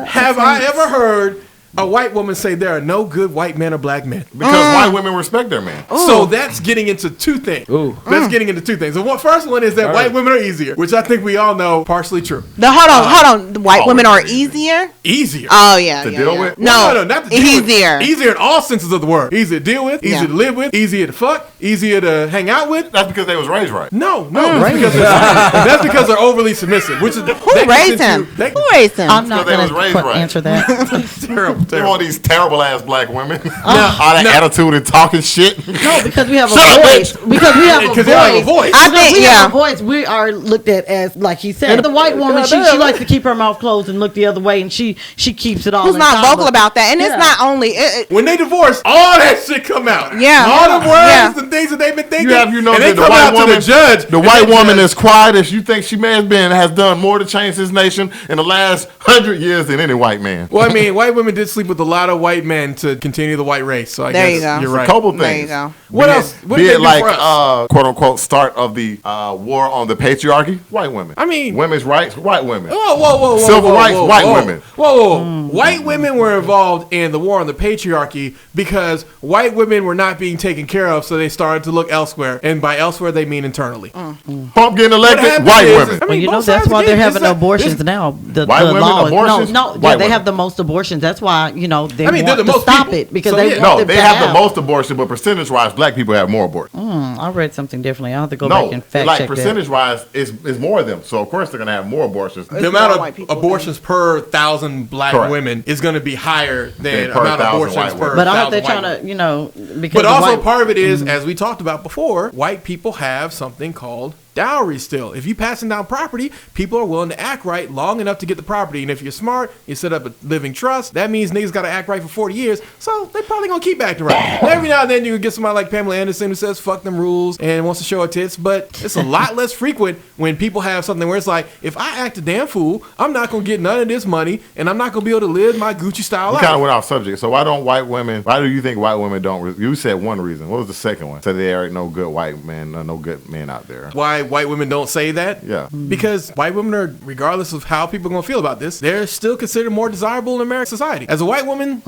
have I ever heard a white woman say there are no good white men or black men. Because white women respect their men. So that's getting into two things. That's getting into two things. The first one is that white women are easier, which I think we all know partially true. Hold on. The white women are easier? Easier. Oh, yeah. To deal with? No, not to deal easier. With. Easier in all senses of the word. Easier to deal with, easier to live with, easier to fuck, easier to hang out with. That's because they was raised right. No. That's because they're overly submissive. Which is Who raised him? Who raised him? I'm not going to answer that. That's terrible. You want these terrible ass black women? All that attitude and talking shit. No, because we have a Shut up, voice. bitch. Because we have a Because they have a voice. voice. I Because think, we yeah. have a voice. We are looked at as, like he said, the white woman. She likes to keep her mouth closed and look the other way, and she keeps it all. Who's not inside, vocal but- about that? And Yeah. it's not only. When they divorce, all that shit come out. Yeah. All the words Yeah. and things that they've been thinking. You know and they that the come white out woman, to the judge. the and white that woman judge- is quietest. You think she has done more to change this nation in the last 100 years than any white man. Well, I mean, white women did sleep with a lot of white men to continue the white race. So I There guess you go. you're A right. couple things. There you go. What Be else? It, What be did they it do like for us? quote unquote start of the war on the patriarchy, white women. I mean- women's rights, white women. Whoa. Civil rights, white women. Whoa. White women were involved in the war on the patriarchy because white women were not being taken care of, so they started to look elsewhere. And by elsewhere, they mean internally. Pump getting What elected, happened white is- women. I Well, mean, you know both that's sides why again. they're having It's like- abortions now. The White women, law is abortions? no, White they women. have the most abortions. That's why they I mean, they're want the to most stop people. it because So, they yeah. want No, them they to have the most abortion, but percentage-wise, black people have more abortion. I read something differently. I have to go No, back and fact like check that. percentage-wise, is more of them. So of course they're gonna have more abortions. The amount white of people abortions per 1,000 black Correct. women is going to be higher than Than per amount of 1,000 abortions white per women. But I 1,000 hope they're white trying women. to, because But the also white- part of it is, as we talked about before, white people have something called dowry still. If you passing down property, people are willing to act right long enough to get the property. And if you're smart, you set up a living trust. That means niggas got to act right for 40 years. So they probably going to keep acting right. Every now and then you get somebody like Pamela Anderson who says fuck them rules and wants to show her tits. But it's a lot less frequent when people have something where it's like, if I act a damn fool, I'm not going to get none of this money and I'm not going to be able to live my Gucci style You life. kind of went off subject. So why do you think white women don't? You said one reason. What was the second one? Said there ain't no good white men, no good men out there. Why white women don't say that? Yeah. Because white women are, regardless of how people are going to feel about this, they're still considered more desirable in American society. As a white woman,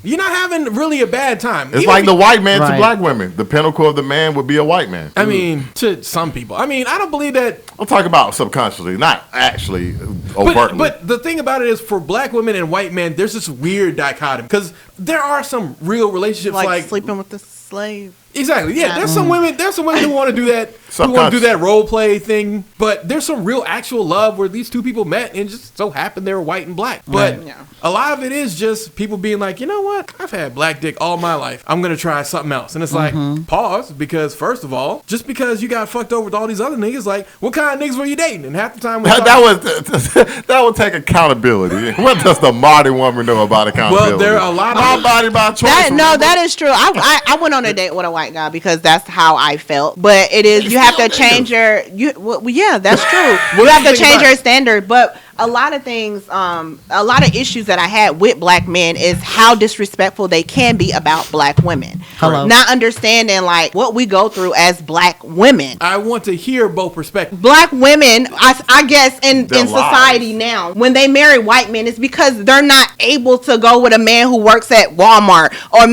you're not having really a bad time. It's Even like if the you- white man to Right. black women. The pinnacle of the man would be a white man. I mean, to some people. I mean, I don't believe that. I'm talking about subconsciously, not actually overtly. But the thing about it is, for black women and white men, there's this weird dichotomy. Because there are some real relationships Like sleeping with the slave. Exactly. Yeah, there's some women who want to do that, who want to do that role play thing. But there's some real actual love where these two people met and just so happened they were white and black. But Yeah. a lot of it is just people being like, you know what? I've had black dick all my life. I'm gonna try something else. And it's like, pause, because first of all, just because you got fucked over with all these other niggas, like, what kind of niggas were you dating? And half the time that would take accountability. What does the modern woman know about accountability? Well, there are a lot of my body, my choice. That is true. I went on a date with a white guy because that's how I felt. But it is, you have to change your yeah, that's true. You have to change your standard. But a lot of things, a lot of issues that I had with black men is how disrespectful they can be about black women. Hello. Not understanding like what we go through as black women. I want to hear both perspectives. Black women, I guess, in Their society lives. now, when they marry white men, it's because they're not able to go with a man who works at Walmart or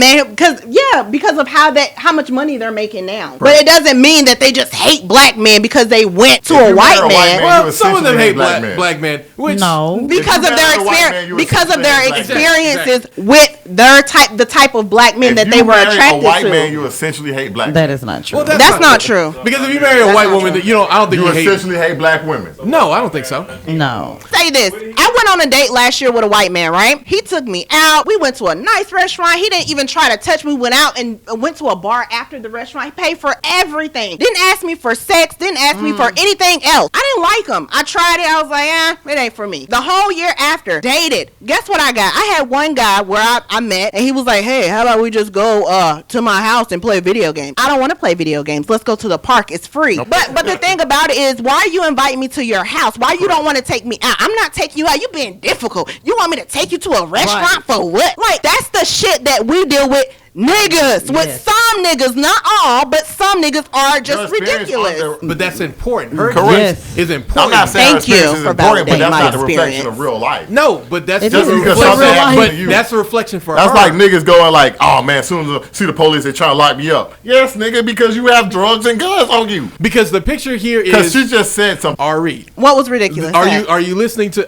because of how much money they're making now. But it doesn't mean that they just hate black men because they went to a white man. Well, you some of them essentially hate hate black black men. Which, No. Because If of you their marry a white man, you experiences essentially hate with the type of black men that they were attracted a white to. man, you essentially hate black That men. is not true. Well, That's not true. Because if you marry a white woman, I don't think You you hate. essentially hate black women. No, I don't think so. No. Say this. I went on a date last year with a white man, right? He took me out. We went to a nice restaurant. He didn't even try to touch me. We went out and went to a bar after the restaurant. He paid for everything. Didn't ask me for sex. Didn't ask me for anything else. I didn't like him. I tried it. I was like, it ain't for me. The whole year after, dated. Guess what I got? I had one guy where I met, and he was like, hey, how about we just go to my house and play video games? I don't want to play video games. Let's go to the park. It's free. But the thing about it is, why are you inviting me to your house? Why you don't want to take me out? I'm not taking you out. You being difficult. You want me to take you to a restaurant for what? Like, that's the shit that we deal with. Niggas, with Yes. some niggas, not all, but some niggas are just Your experience ridiculous. on the- But that's important. Her Correct. experience is important. I'm not saying Thank her experience you is for important, but validating that's my not the reflection experience. of real life. No, but that's It just is. a Because reflection. something happened But to you. that's a reflection for That's her. like niggas going like, oh man, as soon as I see the police, they trying to lock me up. Yes, nigga, because you have drugs and guns on you. Because the picture here Because is she just said something. Ari. What was ridiculous? Are you listening to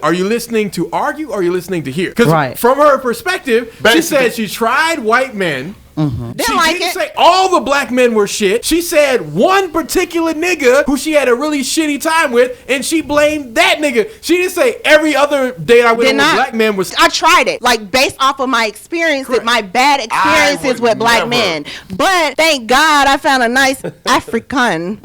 argue or are you listening to hear? Because Right. from her perspective, she Basically. said she tried white men Didn't She like didn't it. say all the black men were shit. She said one particular nigga who she had a really shitty time with, and she blamed that nigga. She didn't say every other date I went Did on with not. black men was. I tried it, like based off of my experience, with my bad experiences would with black never. men. But thank God I found a nice African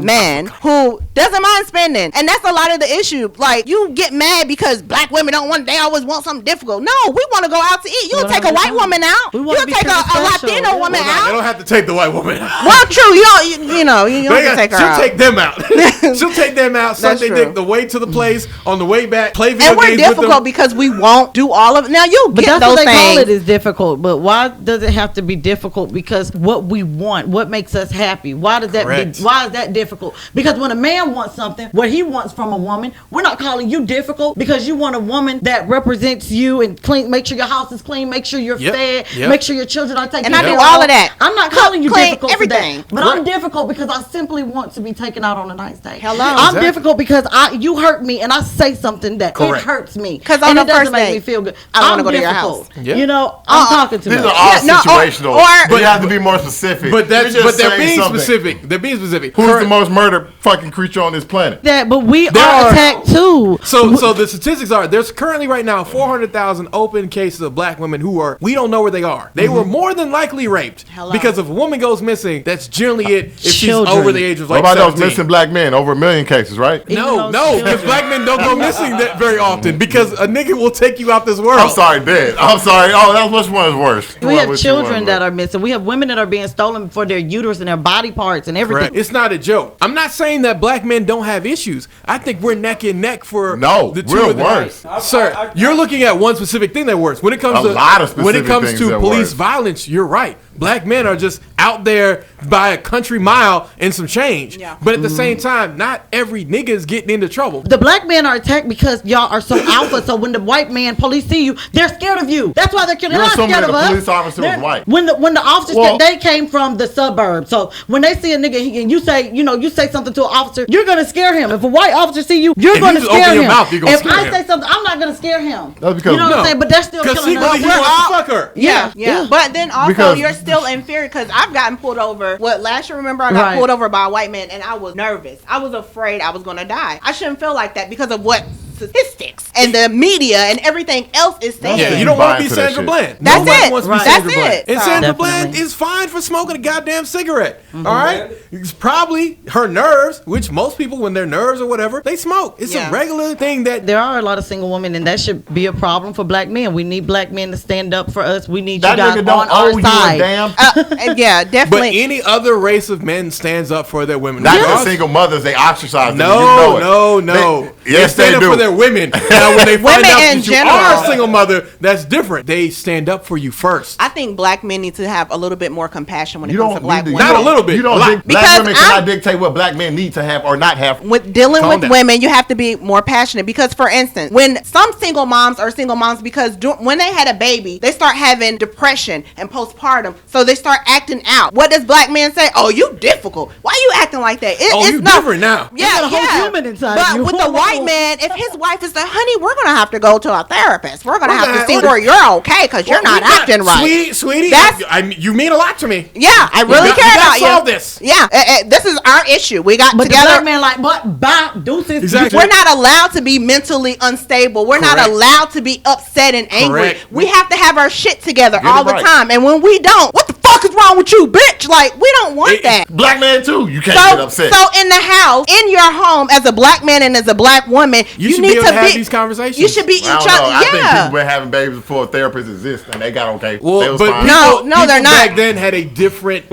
man who doesn't mind spending, and that's a lot of the issue. Like, you get mad because black women don't want, they always want something difficult. No, we want to go out to eat. You'll take a white woman out. We You'll wanna be take a special. Latino woman They out. don't have to take the white woman out. Well, true. You don't. You know. You don't have to take her She'll out. take them out. She'll take them out. That's Sunday true. dick the way to the place, on the way back, play video And we're games with them. difficult because we won't do all of it. Now you But get that's what those they call things. it is difficult. But why does it have to be difficult? Because what we want, what makes us happy. Why does that Correct. be? Why is that difficult? Because when a man wants something, what he wants from a woman, we're not calling you difficult because you want a woman that represents you and clean. Make sure your house is clean. Make sure you're Yep. fed. Yep. Make sure your children are taken And I care do of. all of that. I'm not Cook, calling you clean, difficult everything. for that. But I'm difficult because I simply want to be taken out on a nice day. Hello. I'm Exactly. difficult because you hurt me and I say something that Correct. it hurts me. 'Cause on and the it doesn't first make date, me feel good. I don't wanna I'm go to your difficult. house. Yeah. You know, I'm talking to These me. are all Yeah, no, situational. or- you have to be more specific. But You're just they're saying being something. specific. They're being specific. Who's Correct. the most murdered fucking creature on this planet? That, but we There are are- attacked too. So the statistics are there's currently right now 400,000 open cases of black women who are, we don't know where they are. They were more than likely raped. Hello. Because if a woman goes missing, that's generally it if Children. she's over the age of What like about 17. those missing black men? Over 1 million cases, right? No, Even those no, because children. black men don't go missing that very often because a nigga will take you out this world. I'm sorry, dead. I'm sorry. Oh, that's which one is worse? We have children that are missing. We have women that are being stolen for their uterus and their body parts and everything. Correct. It's not a joke. I'm not saying that black men don't have issues. I think we're neck and neck for No, the two we're of them. worse. Sir, you're looking at one specific thing that works. When it comes A to lot of when it specific comes things to that police work. violence, you're right. Black men are just out there by a country mile and some change. Yeah. But at the same time, not every nigga is getting into trouble. The black men are attacked because y'all are so alpha. So when the white man police see you, they're scared of you. That's why they're killing. You're They're not assuming scared that of the us. police officer was They're- white. When the officers Well- they came from the suburbs. So when they see a nigga and you say you say something to an officer, you're gonna scare him. If a white officer see you, you're If gonna you just scare open him. your mouth, you're gonna if scare I him. say something, I'm not gonna scare him. That's because- you know what No. I'm saying. But they're still Because killing he really us. wants to fuck her. Yeah. But then also Because- you're still inferior because I've gotten pulled over. What last year? Remember I got Right. pulled over by a white man and I was nervous. I was afraid I was gonna die. I shouldn't feel like that because of what statistics and the media and everything else is saying. Yeah, you You don't want buy to be into that Sandra shit. Bland. That's Nobody it. wants to be Right. Sandra That's Bland. it. And So- Sandra Definitely. Bland is fine for smoking a goddamn cigarette. All right? It's probably her nerves, which most people, when they're nerves or whatever, they smoke. It's Yeah. a regular thing that. There are a lot of single women, and that should be a problem for black men. We need black men to stand up for us. We need That you guys nigga don't on owe our you side. a damn. Yeah, But definitely. any other race of men stands up for their women. Not Regardless- the single mothers, they ostracize them. You No, know it. no. Yes, stand they up do. for their women. Now, when they find Women out in that you general. are a single mother, that's different. They stand up for you first. I think black men need to have a little bit more compassion when it You comes to don't black need to, women. Not a little bit, You a don't lot. think Because black women cannot I'm- dictate what black men need to have or not have. With dealing Calm with down. women, you have to be more passionate because, for instance, when some single moms are single moms because when they had a baby, they start having depression and postpartum, so they start acting out. What does black men say? Oh, you difficult. Why you acting like that? Oh, it's you not- different now. You got a whole human inside But you. with the white man, if his wife is like, honey, we're gonna have to go to a therapist. We're gonna We're have gonna- to see we're- where you're okay because you're not acting right. Sweetie, That's- you mean a lot to me. Yeah, I really We care gotta about you. solve this. Yeah, this is our issue. We got But the together. black man like, but bye, deuces. Exactly. We're not allowed to be mentally unstable. We're not Correct. allowed to be upset and angry. Correct. We have to have our shit together Get all it the right. time. And when we don't, what the fuck is wrong with you, bitch? Like, we don't want It- that. Black man too. You can't So, get upset. so in the house, in your home, as a black man and as a black woman, You you should need be able to to have these conversations. You should be each I don't know. other. I think people Yeah. been having babies before therapists exist, and they got okay. Well, they was but fine. No, no, they're people not. back then had a different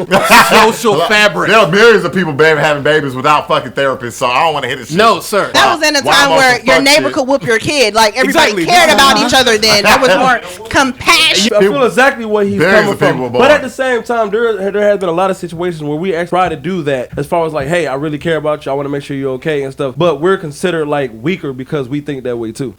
social fabric. There are millions of people having babies without fucking therapists, so I don't want to hit it. No, sir. That was in a Why time most where of your fuck neighbor shit? could whoop your kid. Like, everybody Exactly. cared about each other then. There was more compassion. I feel exactly what he's Millions coming of people were from. born. But at the same time, there has been a lot of situations where we actually try to do that as far as like, hey, I really care about you. I want to make sure you're okay and stuff. But we're considered like weaker because we think that way too.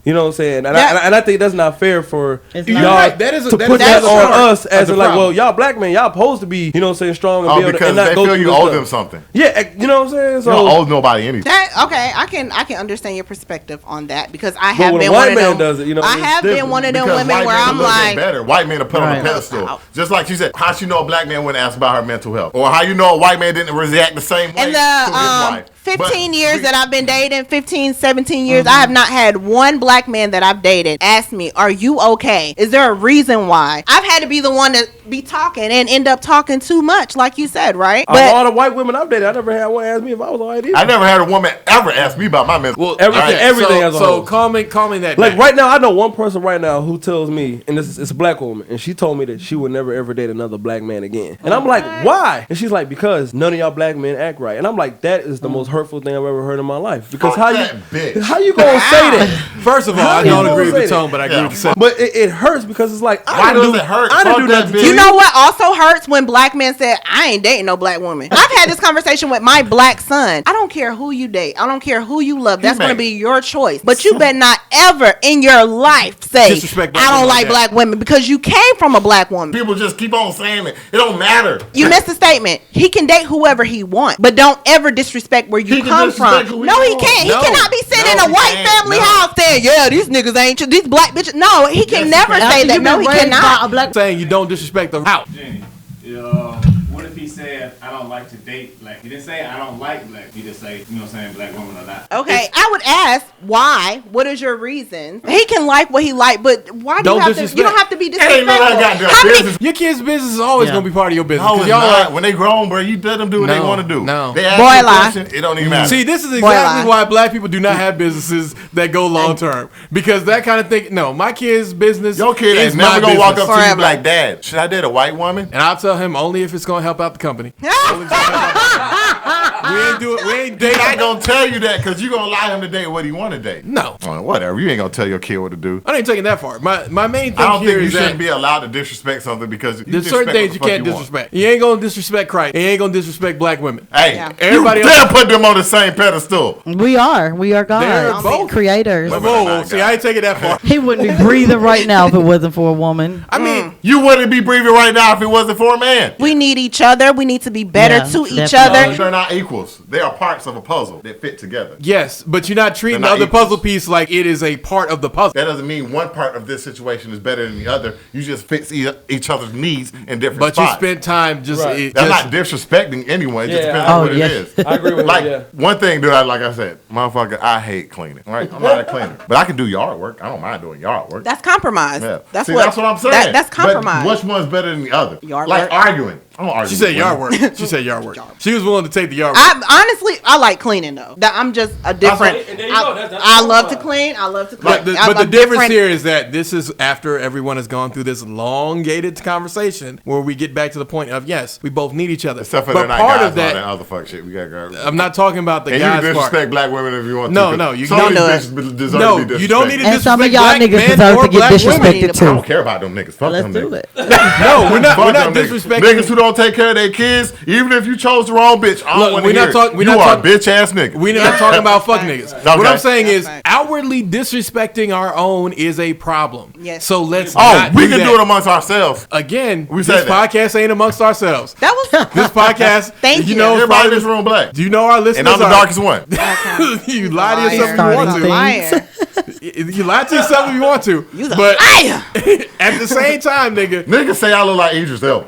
You know what I'm saying? And, Yeah. and I think that's not fair for It's y'all not. Right. That is to that put is that a on part us of as the in like, problem. well, y'all black men, y'all supposed to be, you know what I'm saying, strong and Oh, be able to because and not they go feel through you this owe stuff. them something. Yeah, you know what I'm saying? You So don't owe nobody anything. Okay, I can understand your perspective on that because I But have when a been white one of man them. does it, you know, I it's have been different. one of them Because women white where men I'm a little bit like, better. White men are put on Right. a pedestal. Just like she said, how she know a black man wouldn't ask about her mental health, or how you know a white man didn't react the same way in to his the wife. 15 But years we- that I've been dating, 15, 17 years, I have not had one black man that I've dated ask me, are you okay? Is there a reason why? I've had to be the one to be talking and end up talking too much, like you said, right? Of all the white women I've dated, I never had one ask me if I was all right either. I never had a woman ever ask me about my mental. Well, Everything- okay, everything so, as a so whole. calming that Like back. right now, I know one person right now who tells me, and it's a black woman, and she told me that she would never ever date another black man again. And I'm like, why? And she's like, because none of y'all black men act right. And I'm like, that is the most hurtful thing I've ever heard in my life. Because Fuck how that you bitch. how you gonna say that? First of all, I you don't gonna agree with say the that? tone, but I agree with the sentiment. But it hurts because it's like Why does it hurt? I didn't Fuck do that nothing to bitch. you. You know what also hurts when black men said, I ain't dating no black woman. I've had this conversation with my black son. I don't care who you date. I don't care who you love. That's going to be your choice. But you better not ever in your life say, Disrespect black I don't women like like black women because you came from a black woman. People just keep on saying it. It don't matter. You missed the statement. He can date whoever he wants, but don't ever disrespect where you He can come disrespect from. who he No, he wants. can't. No. He cannot be sitting in No, a he white can't. family No. house saying, yeah, these niggas ain't these black bitches. No, he can never say that. No, he cannot. Saying you don't disrespect the house. Jenny, what if he said, I don't like to date black? He didn't say, I don't like black. He just say, you know what I'm saying, black woman or not. Okay, I would ask why. What is your reason? He can like what he like, but why do Don't you have disrespect. to? You don't have to be Ain't none of disrespectful. that goddamn How many? business. Your kids' business is always Yeah. gonna be part of your business. No, 'cause it's y'all not. are- When they grown, bro, you let them do what they No, want to do. no. They ask Boy you a lie. question, it don't even matter. See, this is lie. exactly why black people do not have businesses that go long term because that kind of thing. No, my kid's business. Your kid is ain't never my gonna walk business. up to you Forever. like, Dad, should I date a white woman? And I'll tell him only if it's gonna help out the company. We ain't They dating. not gonna tell you that because you gonna allow him to date what he want to date. No, Oh, whatever. You ain't gonna tell your kid what to do. I ain't taking that far. My main thing I don't here think you is that shouldn't be allowed to disrespect something because you there's certain disrespect things you what the can't fuck want. disrespect. You ain't gonna disrespect Christ. You ain't gonna disrespect black women. Hey, Yeah. Everybody you else- dare put them on the same pedestal. We are They're gods, both creators. Whoa, whoa, whoa. See, I ain't taking that far. He wouldn't be breathing right now if it wasn't for a woman. I mean, You wouldn't be breathing right now if it wasn't for a man. We need each other. We need to be better Yeah, to each definitely. other. They're not equals. They are parts of a puzzle that fit together. yes, but you're not treating the They're not other equals. puzzle piece like it is a part of the puzzle. That doesn't mean one part of this situation is better than the other. You just fix each other's needs in different But spots. you spend time just. Right. It That's just not disrespecting anyone. It just Yeah, depends I- on Oh, what yeah. it is. I agree with Like you, yeah. one thing, dude, like I said, motherfucker, I hate cleaning. Right? I'm not a cleaner, but I can do yard work. I don't mind doing yard work. That's compromise. Yeah. That's See, what. that's what I'm saying. That's But compromise. which one's better than the other? Yard like work. arguing. I don't argue. She said with yard women. work. She said yard work. She was willing to take the yard work. I like cleaning though. That I'm just a different. And there you go. That's I love to compromise. clean. I love to clean. But the, I'm but the a difference different- here is that this is after everyone has gone through this elongated conversation where we get back to the point of yes, we both need each other. Except for but they're not part guys of and all that, that other fuck shit. We got guys. I'm not talking about the And you guys can part. disrespect black women if you want No, to. no, you some don't of do these it. bitches deserve No, to be disrespected. you don't need to And some of disrespect y'all black niggas men deserve or to get black women. disrespected I too. don't care about them niggas. Fuck Let's them do niggas. it. No, we're not. Fuck We're not them niggas. disrespecting. Niggas who don't take care of their kids, even if you chose the wrong bitch, I don't Look, want we're to not hear talk- it. we're You not are talk- a bitch ass nigga. We're not talking about fuck niggas. What Okay. I'm saying is That's right. outwardly disrespecting our own is a problem. Yes. So let's Oh, not we do can that. do it amongst ourselves. Again, We this said that. podcast ain't amongst ourselves. That was. This podcast, Thank you. know, Everybody in probably- this room black. Do you know our listeners And I'm the are- darkest one. You lie to yourself if you Starting want to. things. Liar. You lie to yourself if you want to. You's a But liar. at the same time, nigga, Niggas say I look like Idris Elba.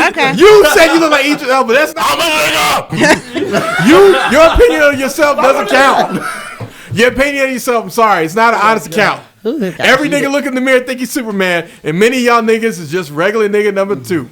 Okay. you said you look like each other, but that's not I'm a nigga. your opinion of yourself doesn't count. Your opinion of yourself, I'm sorry, it's not an honest account. Who this guy? Every nigga look in the mirror think he's Superman, and many of y'all niggas is just regular nigga number 2.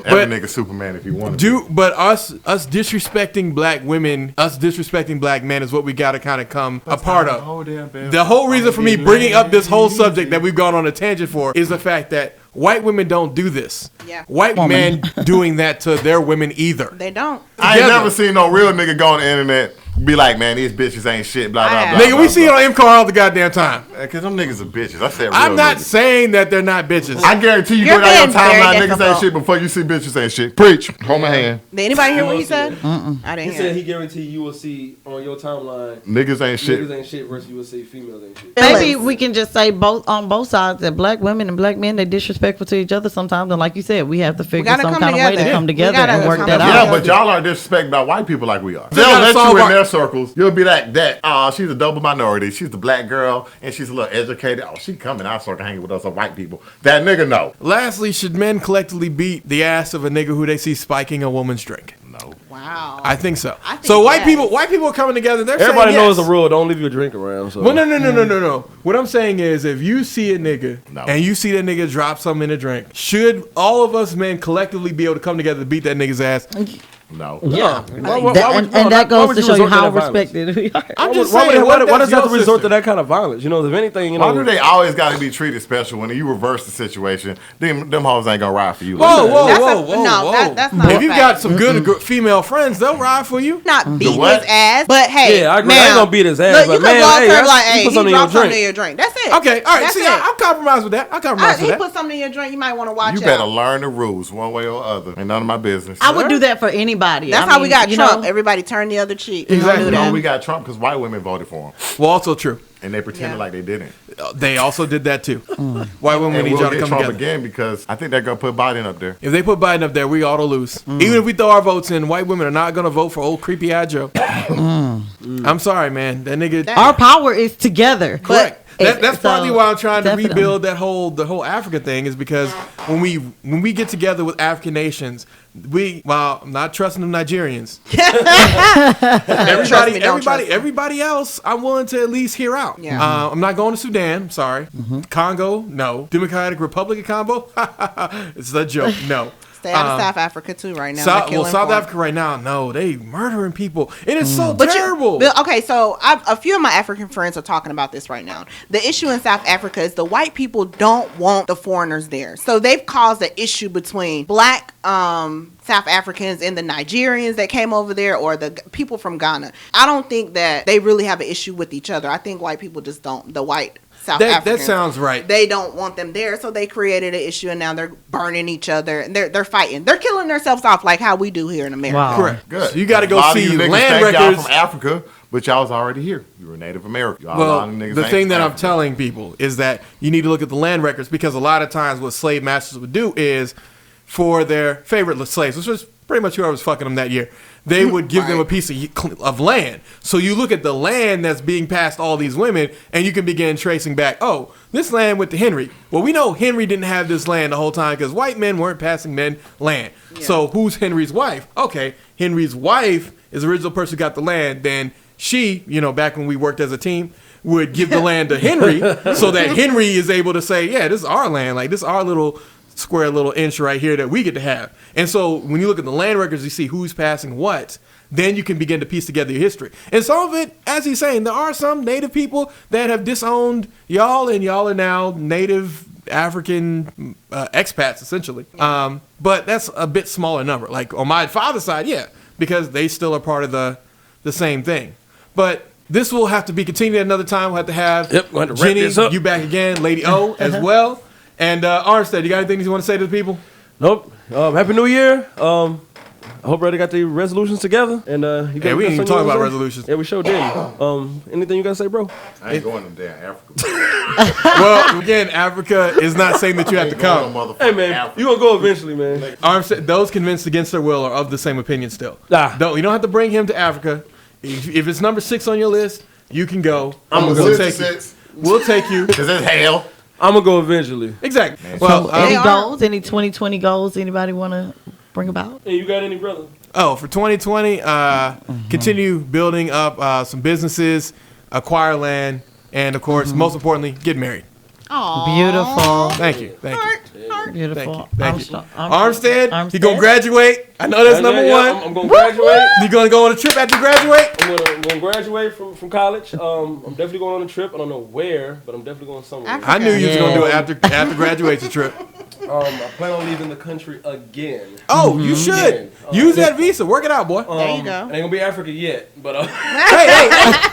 Every nigga Superman if you want to. But us disrespecting black women, us disrespecting black men is what we gotta kind of come a part of. The whole reason for me bringing up this whole subject that we've gone on a tangent for is the fact that white women don't do this. Yeah. White men doing that to their women either. They don't. I ain't Together. never seen no real nigga go on the internet be like, man, these bitches ain't shit, blah, blah, blah. Nigga, blah, we see it blah. on MCAR all the goddamn time. Because them niggas are bitches. I said real I'm not niggas. saying that they're not bitches. I guarantee you You're go down your being very timeline, niggas ain't difficult. shit before you see bitches ain't shit. Preach. Hold my hand. Did anybody hear what he said? I He didn't said hear. he guaranteed you will see on your timeline Niggas ain't shit. niggas ain't shit versus you will see females ain't shit. Maybe we can just say on both sides that black women and black men, they disrespectful to each other sometimes. And like you said, we have to figure gotta some come kind of way to together. come We together gotta and work come that together. out. Yeah, but y'all are disrespecting about white people like we are. gotta They'll let solve you in our- their circles. You'll be like that. Oh, she's a double minority. She's the black girl, and she's a little educated. Oh, she come in our circle hanging with us white people. That nigga no. Lastly, should men collectively beat the ass of a nigga who they see spiking a woman's drink? No. Wow. I think so. I think So white yes. people are coming together. They're Everybody saying knows yes. the rule. Don't leave your drink around. So. Well, no. What I'm saying is, if you see a nigga No. and you see that nigga drop something in a drink, should all of us men collectively be able to come together to beat that nigga's ass? No. Yeah, Why and that goes would to you show you resort to how that violence? respected we are. I'm just Why, saying. why what does if that have that's to resort your to that kind of violence? You know, if anything, you Why know. do they always got to be treated special when you reverse the situation? Them hoes ain't gonna ride for you. Whoa, like that. whoa, That's whoa, a- whoa, no, whoa. that's not If a you fact. got some good female friends, they'll ride for you. Not beating what? his ass, but hey, Yeah, I agree. I ma'am, ain't gonna beat his ass, Look, but you man, can go up hey, to her that's- like, you hey, put he something in your dropped something drink. in your drink. That's it. Okay, all right. That's See, it. I'll compromise with that. I'll compromise He with that. put something in your drink. You might want to watch You out. better learn the rules one way or other. Ain't none of my business. I would do that for anybody. That's I how mean, we got you Trump. know, Everybody turned the other cheek. Exactly. Don't do No, that. we got Trump because white women voted for him, Well, also true. and they pretended Yeah. like they didn't. They also did that too. Why wouldn't we And need we'll y'all to get come Trump together? again because I think they're gonna put Biden up there. If they put Biden up there, we ought to lose. Even if we throw our votes in, white women are not going to vote for old creepy eye Joe. I'm sorry, man. That nigga. our power is together. Correct. That's So, partly why I'm trying to definitely. rebuild the whole Africa thing is because when we get together with African nations, I'm not trusting the Nigerians. Trust me, don't trust me. everybody else, I'm willing to at least hear out. Yeah. I'm not going to Sudan. I'm sorry. Congo, no. Democratic Republic of Congo, it's a joke. No. Stay out of South Africa too right now. South They're killing South for 'em. Africa right now, no, they murdering people, and it's so But terrible. okay, so a few of my African friends are talking about this right now. The issue in South Africa is the white people don't want the foreigners there. So they've caused an issue between black South Africans and the Nigerians that came over there or the people from Ghana. I don't think that they really have an issue with each other. I think white people just don't. The white South That Africans. sounds right. They don't want them there, so they created an issue, and now they're burning each other, and they're fighting. They're killing themselves off like how we do here in America. Wow. Correct. Good. So you got to A go lot of see you niggas land think y'all records. from Africa, but y'all was already here. You were Native American. Y'all a Well, lot of niggas the ain't thing from that I'm Africa. telling people is that you need to look at the land records because a lot of times what slave masters would do is for their favorite slaves, which was pretty much whoever was fucking them that year, they would give them a piece of land. So you look at the land that's being passed all these women, and you can begin tracing back, oh, this land went to Henry. Well, we know Henry didn't have this land the whole time because white men weren't passing men land. So who's Henry's wife? Okay, Henry's wife is the original person who got the land. Then she, back when we worked as a team, would give the land to Henry so that Henry is able to say, yeah, this is our land. Like, this is our little square little inch right here that we get to have. And so when you look at the land records, you see who's passing what. Then you can begin to piece together your history. And some of it, as he's saying, there are some native people that have disowned y'all, and y'all are now native African expats, essentially. But that's a bit smaller number. Like on my father's side, yeah, because they still are part of the same thing. But this will have to be continued at another time. We'll have to have Yep, we'll have to wrap Jenny, this up. you back again, Lady O as well. And Armstead, you got anything you want to say to the people? Nope. Happy New Year. I hope brother got the resolutions together. And you Yeah, we ain't even talking about resolutions. Yeah, we sure did. Anything you gotta say, bro? I ain't going to damn Africa. Well, again, Africa is not saying that you have to come. Hey man, you gonna go eventually, man. Armstead, those convinced against their will are of the same opinion still. Nah. You don't have to bring him to Africa. If it's number 6 on your list, you can go. I'm We'll gonna take you. 66. We'll take you. Cause it's hell. I'm gonna go eventually. Exactly. Well, Well, any are. goals? Any 2020 goals? Anybody want to bring about? Hey, you got any brother? for 2020, continue building up some businesses, acquire land, and of course, most importantly, get married. Beautiful. Thank you. Thank you. Heart. Beautiful. Thank you. Armstead. He gonna graduate. I know that's number one. I'm going to graduate. You going to go on a trip after you graduate? I'm going to graduate from college. I'm definitely going on a trip. I don't know where, but I'm definitely going somewhere. I knew you was going to do it after graduation trip. I plan on leaving the country again. Oh, you should. Use that visa. Work it out, boy. There you go. It ain't going to be Africa yet. But hey.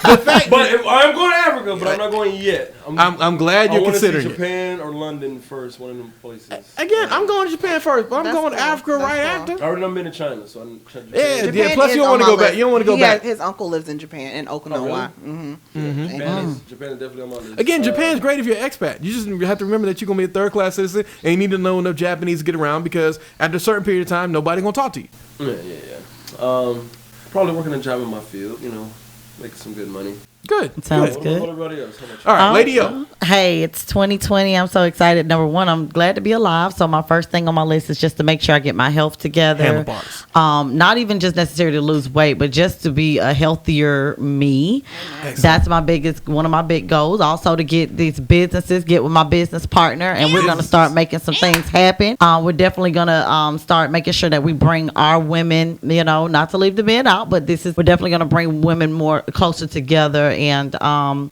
I'm going to Africa, but I'm not going yet. I'm glad you're considering it. Japan or London first, one of them places. Again, I'm going to Japan first, but I'm going to Africa right after. I already done been to China, so I'm Japan. Yeah. Plus, you don't want to go back. You don't want to go back. His uncle lives in Japan, in Okinawa. Japan is definitely on my list. Again, Japan's great if you're an expat. You just have to remember that you're going to be a third-class citizen, and you need to know enough Japanese to get around because after a certain period of time, nobody's going to talk to you. Yeah. Probably working a job in my field, making some good money. Good. Sounds good. What everybody else? All right, Lady O. Hey, it's 2020. I'm so excited. Number one, I'm glad to be alive. So my first thing on my list is just to make sure I get my health together. Handlebars. Not even just necessarily to lose weight, but just to be a healthier me. Excellent. That's one of my big goals. Also to get these businesses, get with my business partner, and we're going to start making some things happen. We're definitely going to start making sure that we bring our women, not to leave the men out, but we're definitely going to bring women more closer together. And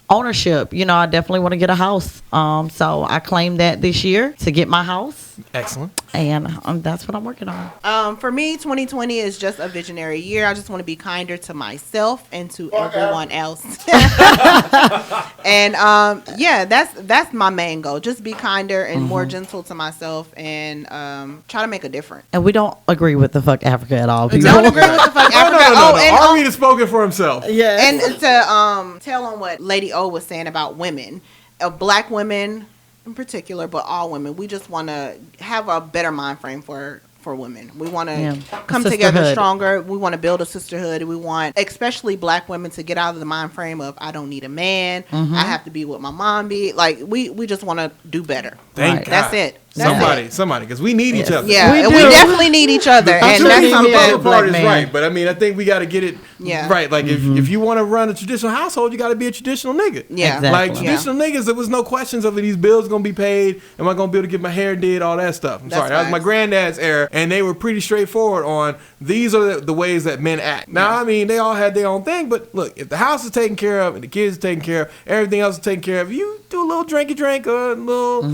ownership, I definitely want to get a house. So I claimed that this year to get my house. Excellent. And that's what I'm working on. For me, 2020 is just a visionary year. I just want to be kinder to myself and to everyone else. And that's my main goal. Just be kinder and more gentle to myself and try to make a difference. And we don't agree with the fuck Africa at all. Don't agree with the fuck Africa. No. Ari has spoken for himself. Yeah. And to tell on what Lady O was saying about women, black women in particular, but all women, we just want to have a better mind frame for women. We want to come together stronger. We want to build a sisterhood. We want, especially black women, to get out of the mind frame of I don't need a man. I have to be what my mom be. Like we just want to do better. Thank God. That's it. Somebody, because we need each other. Yeah, we definitely need each other, and that's something. The other part is right, but I think we got to get it right. Like if you want to run a traditional household, you got to be a traditional nigga. Yeah, exactly. Like traditional niggas, there was no questions of these bills gonna be paid. Am I gonna be able to get my hair did? All that stuff. I'm sorry, that was my granddad's era, and they were pretty straightforward on these are the ways that men act. Now, they all had their own thing, but look, if the house is taken care of and the kids are taken care of, everything else is taken care of, you do a little drinky drink or a little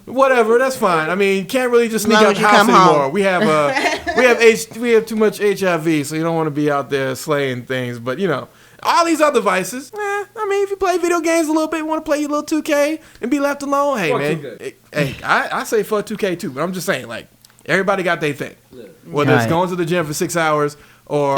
whatever. That's fine. You can't really just sneak out the house anymore. We have we have too much HIV, so you don't want to be out there slaying things. But all these other vices. If you play video games a little bit, want to play your little 2K and be left alone. Hey, man. Hey, I say fuck 2K too, but I'm just saying, like, everybody got their thing. Yeah. Whether it's going to the gym for 6 hours or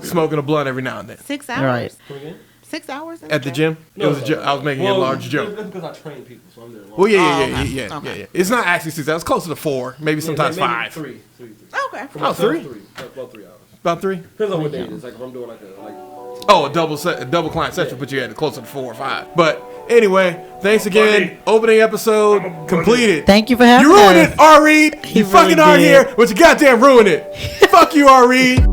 smoking a blunt every now and then. 6 hours. Right. 6 hours at the gym? It was a joke. I was making a large joke. That's because I train people, so I'm there. Well, yeah. It's not actually 6 hours. It's closer to 4, maybe sometimes 5. Three. Okay. About 3? About 3 hours. About 3? Depends on what day it is. Like if I'm doing a double client session, put you at closer to 4 or 5. But anyway, thanks again. Opening episode completed. Thank you for having us. You ruined it, R. Reed. You fucking are here, but you goddamn ruined it. Fuck you, R. Reed.